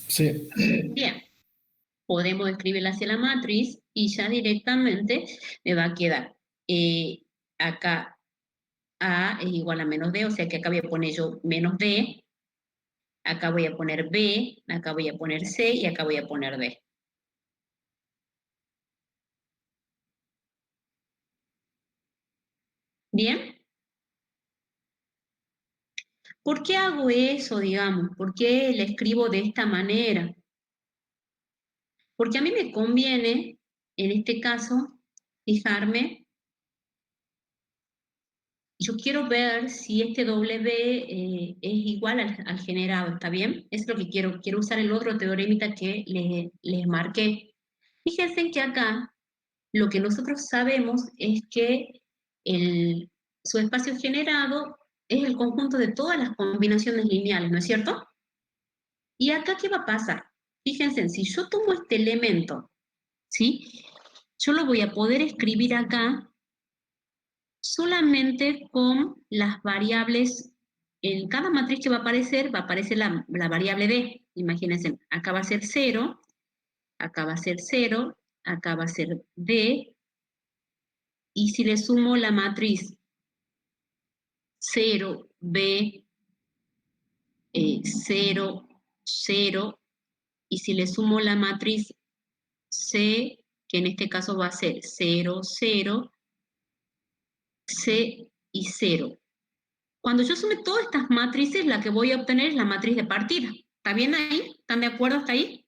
Sí. Bien, podemos escribirla hacia la matriz y ya directamente me va a quedar acá A es igual a menos D, o sea que acá voy a poner yo menos D, acá voy a poner B, acá voy a poner C y acá voy a poner D. ¿Bien? ¿Por qué hago eso, digamos? ¿Por qué le escribo de esta manera? Porque a mí me conviene, en este caso, fijarme, yo quiero ver si este W es igual al generado, ¿está bien? Es lo que quiero usar el otro teoremita que les marqué. Fíjense que acá lo que nosotros sabemos es que su espacio generado es el conjunto de todas las combinaciones lineales, ¿no es cierto? ¿Y acá qué va a pasar? Fíjense, si yo tomo este elemento, ¿sí? Yo lo voy a poder escribir acá solamente con las variables, en cada matriz que va a aparecer la variable D. Imagínense, acá va a ser 0, acá va a ser 0, acá va a ser D, y si le sumo la matriz 0, B, 0, 0, y si le sumo la matriz C, que en este caso va a ser 0, 0, C y 0. Cuando yo sume todas estas matrices, la que voy a obtener es la matriz de partida. ¿Está bien ahí? ¿Están de acuerdo hasta ahí?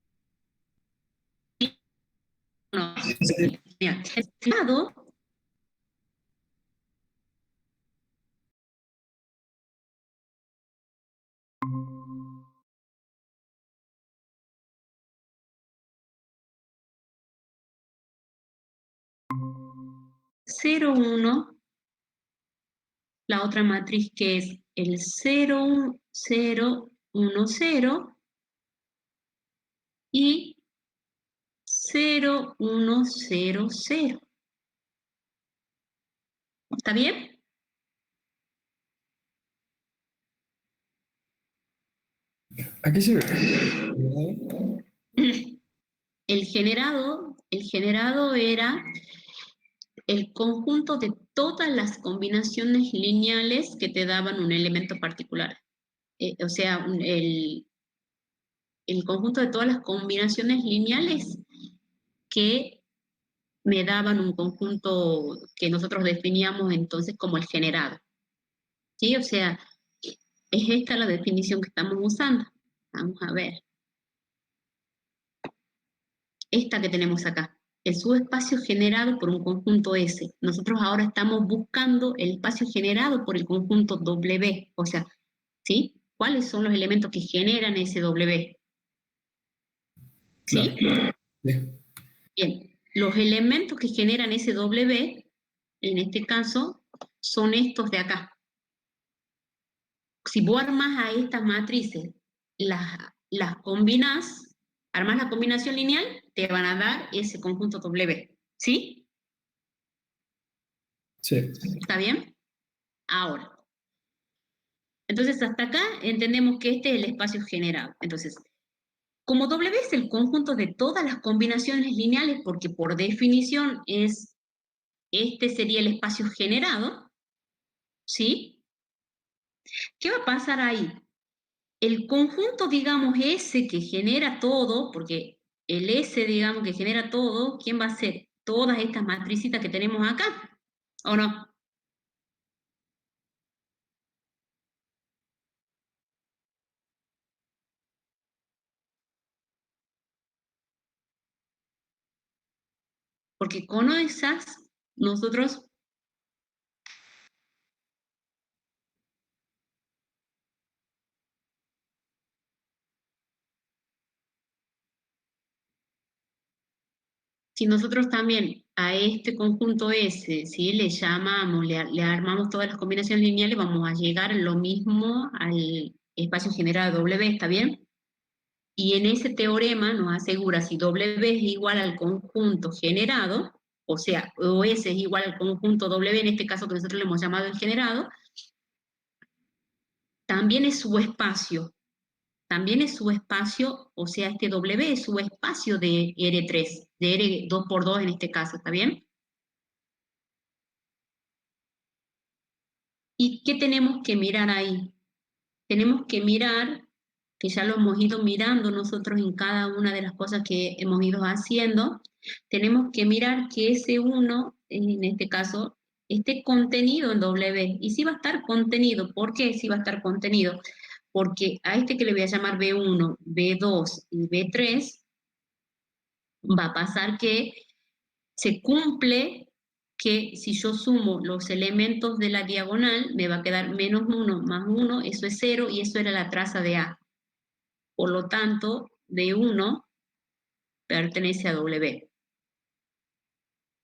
no. Mira, el generado cero, 1, la otra matriz que es el 0, 0, 1, 0 y 0, 1, 0, 0. ¿Está bien? ¿A qué se ve? El generado era el conjunto de todas las combinaciones lineales que te daban un elemento particular. O sea, el conjunto de todas las combinaciones lineales que me daban un conjunto que nosotros definíamos entonces como el generado. ¿Sí? O sea, es esta la definición que estamos usando. Vamos a ver. Esta que tenemos acá. El subespacio generado por un conjunto S. Nosotros ahora estamos buscando el espacio generado por el conjunto W. O sea, ¿sí? ¿Cuáles son los elementos que generan ese W? ¿Sí? Claro. Sí. Bien. Los elementos que generan ese W, en este caso, son estos de acá. Si vos armas a estas matrices, las combinás, armas la combinación lineal, te van a dar ese conjunto W. ¿Sí? Sí. ¿Está bien? Ahora. Entonces, hasta acá entendemos que este es el espacio generado. Entonces, como W es el conjunto de todas las combinaciones lineales, porque por definición este sería el espacio generado, ¿sí? ¿Qué va a pasar ahí? El conjunto, digamos, S que genera todo, porque el S, digamos, que genera todo, ¿quién va a ser? Todas estas matricitas que tenemos acá, ¿o no? Porque con esas, nosotros si nosotros también a este conjunto S, ¿sí? Le llamamos, le armamos todas las combinaciones lineales, vamos a llegar lo mismo al espacio generado W, ¿está bien? Y en ese teorema nos asegura si W es igual al conjunto generado, o sea, o S es igual al conjunto W, en este caso que nosotros le hemos llamado el generado, también es su espacio. También es su espacio, o sea, este W es su espacio de R3, de R2×2 en este caso, ¿está bien? ¿Y qué tenemos que mirar ahí? Tenemos que mirar, que ya lo hemos ido mirando nosotros en cada una de las cosas que hemos ido haciendo, tenemos que mirar que ese 1, en este caso, esté contenido en W. Y si va a estar contenido, ¿por qué si va a estar contenido? Porque a este que le voy a llamar B1, B2 y B3, va a pasar que se cumple que si yo sumo los elementos de la diagonal, me va a quedar menos 1 más 1, eso es 0, y eso era la traza de A. Por lo tanto, B1 pertenece a W.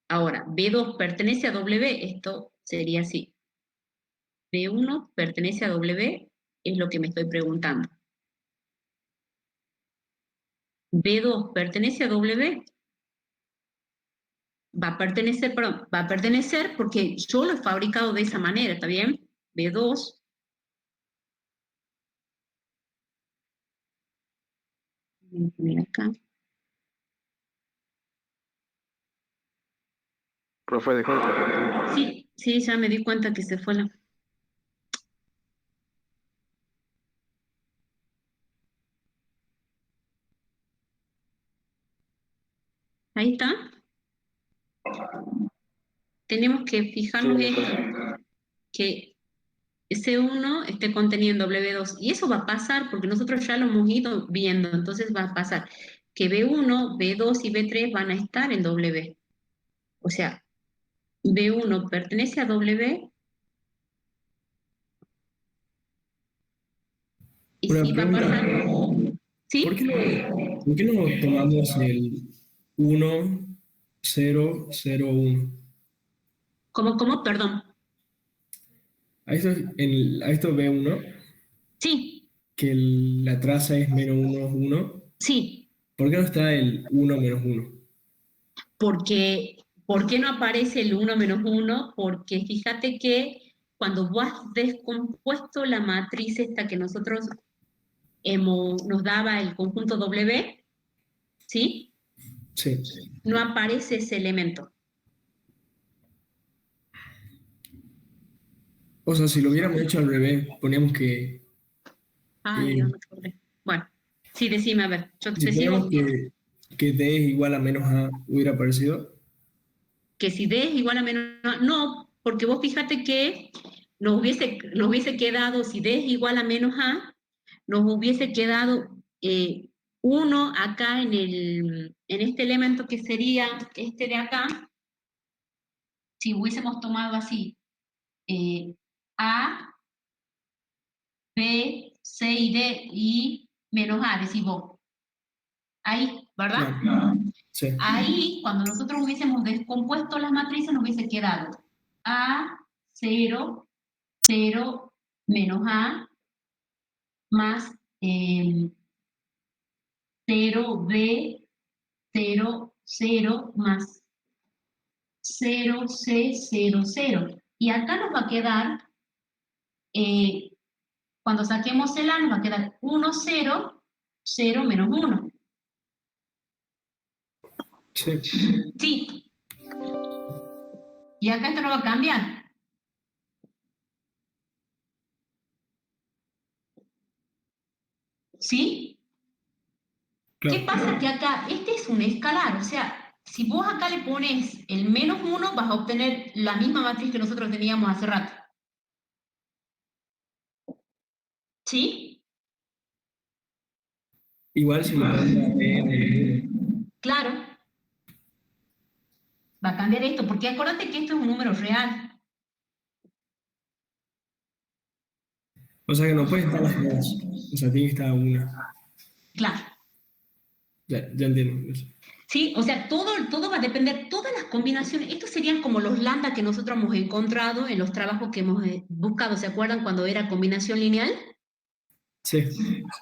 Ahora, B2 pertenece a W, esto sería así. B1 pertenece a W, es lo que me estoy preguntando. B2 pertenece a W, va a pertenecer porque yo lo he fabricado de esa manera, ¿está bien? B2 voy a poner acá. Profe, dejó de compartir. Sí, sí, ya me di cuenta que se fue la... Ahí está. Tenemos que fijarnos Sí, esto, que C1 esté contenido en W2. Y eso va a pasar porque nosotros ya lo hemos ido viendo, entonces va a pasar que B1, B2 y B3 van a estar en W. O sea, B1 pertenece a W y Una si va pregunta, pasando, ¿sí? ¿por qué no tomamos el 1, 0, 0, 1? ¿Cómo? Perdón. A esto B1, Sí, que la traza es menos 1, 1. sí, ¿Por qué no está el 1 menos 1? porque, ¿por qué no aparece el 1 menos 1? Porque fíjate que cuando vos has descompuesto la matriz esta que nosotros nos daba el conjunto W, ¿sí? Sí. No aparece ese elemento. O sea, si lo hubiéramos hecho al revés, poníamos que... Ay, Dios, no me acordé. Bueno, sí, decime, a ver, yo si te poníamos sigo. que D es igual a menos A, ¿hubiera aparecido? Que si D es igual a menos A, no, porque vos fíjate que nos hubiese quedado, si D es igual a menos A, nos hubiese quedado 1 acá en este elemento que sería este de acá, si hubiésemos tomado así, A, B, C y D y menos A, decís vos. Ahí, ¿verdad? Claro. Sí. Ahí, cuando nosotros hubiésemos descompuesto las matrices, nos hubiese quedado A, 0, 0, menos A, más 0, B, 0, 0, más 0, C, 0, 0. Y acá nos va a quedar, cuando saquemos el A, nos va a quedar 1, 0, 0, menos 1. Sí. Sí. Y acá esto no va a cambiar. ¿Sí? Claro. ¿Qué pasa? Que acá, este es un escalar, o sea, si vos acá le pones el menos 1, vas a obtener la misma matriz que nosotros teníamos hace rato. ¿Sí? Igual si le ponemos D menos 1. Claro. Va a cambiar esto, porque acuérdate que esto es un número real. O sea que no puede estar las dos. O sea, tiene que estar una. Claro. Ya entiendo eso. ¿Sí? O sea, todo va a depender, todas las combinaciones, estos serían como los lambda que nosotros hemos encontrado en los trabajos que hemos buscado, ¿se acuerdan cuando era combinación lineal? Sí.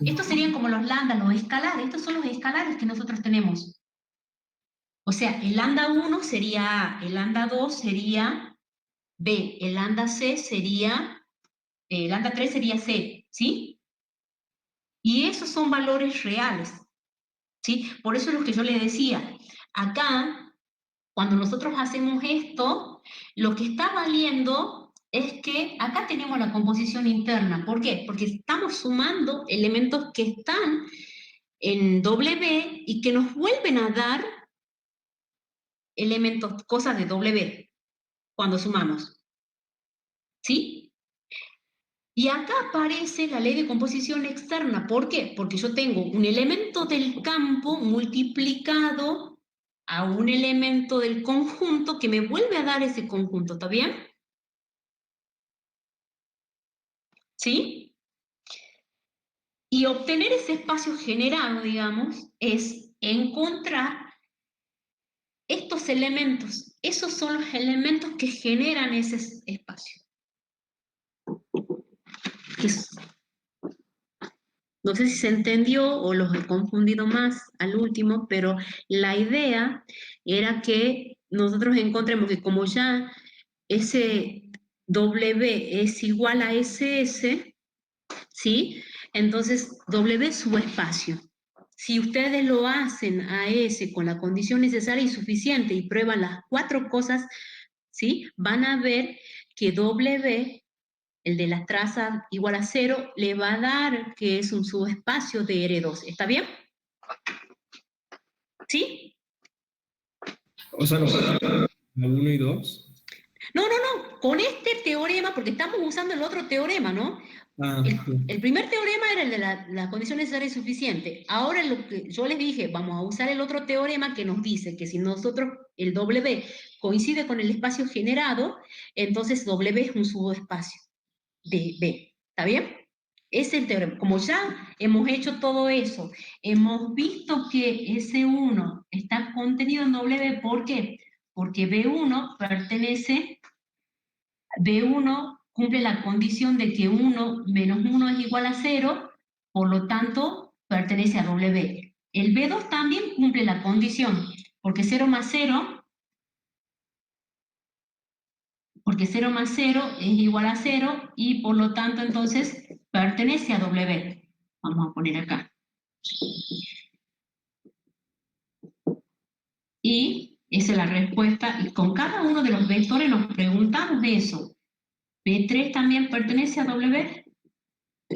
Estos serían como los lambda, los escalares, estos son los escalares que nosotros tenemos. O sea, el lambda 1 sería A, el lambda 2 sería B, el lambda C sería, el lambda 3 sería C, ¿sí? Y esos son valores reales, ¿sí? Por eso es lo que yo les decía. Acá, cuando nosotros hacemos esto, lo que está valiendo es que acá tenemos la composición interna. ¿Por qué? Porque estamos sumando elementos que están en W y que nos vuelven a dar elementos, cosas de W cuando sumamos. ¿Sí? Y acá aparece la ley de composición externa. ¿Por qué? Porque yo tengo un elemento del campo multiplicado a un elemento del conjunto que me vuelve a dar ese conjunto. ¿Está bien? ¿Sí? Y obtener ese espacio generado, digamos, es encontrar estos elementos. Esos son los elementos que generan ese espacio. No sé si se entendió o los he confundido más al último, pero la idea era que nosotros encontremos que como ya ese W es igual a SS, ¿sí? Entonces W es su espacio. Si ustedes lo hacen a S con la condición necesaria y suficiente y prueban las 4 cosas, ¿sí? Van a ver que W, el de las trazas igual a 0, le va a dar que es un subespacio de R2. ¿Está bien? ¿Sí? O sea, no, 1 y 2. No, con este teorema, porque estamos usando el otro teorema, ¿no? Ah, El primer teorema era el de la condición necesaria y suficiente. Ahora lo que yo les dije, vamos a usar el otro teorema que nos dice que si nosotros, el W coincide con el espacio generado, entonces W es un subespacio de B. ¿Está bien? Es el teorema. Como ya hemos hecho todo eso, hemos visto que S1 está contenido en W, ¿por qué? Porque B1 cumple la condición de que 1 menos 1 es igual a 0, por lo tanto pertenece a W. El B2 también cumple la condición, porque 0 más 0 es igual a 0 y por lo tanto entonces pertenece a W. Vamos a poner acá. Y esa es la respuesta. Y con cada uno de los vectores nos preguntamos eso. ¿B3 también pertenece a W?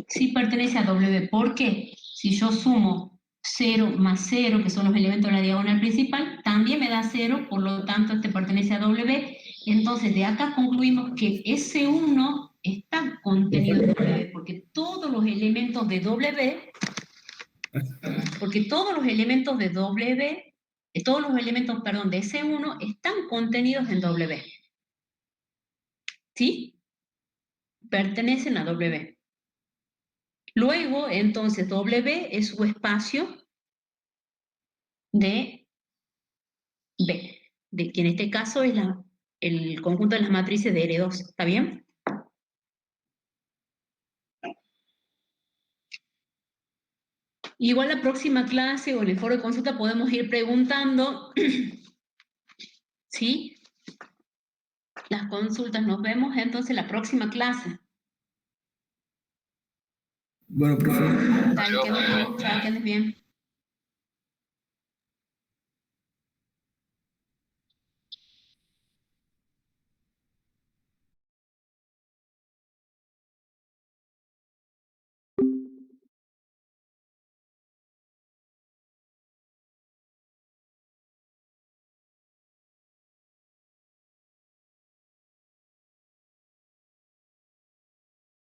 Sí pertenece a W. ¿Por qué? Si yo sumo 0 más 0, que son los elementos de la diagonal principal, también me da 0, por lo tanto este pertenece a W. Entonces de acá concluimos que S1 está contenido en W, porque todos los elementos de W, de S1 están contenidos en W. ¿Sí? Pertenecen a W. Luego, entonces, W es su espacio de B, que en este caso es el conjunto de las matrices de R2. ¿Está bien? Igual la próxima clase o en el foro de consulta podemos ir preguntando, ¿sí? Las consultas. Nos vemos entonces la próxima clase. bueno, profe. Dale, que andes bien. Chao, que andes bien.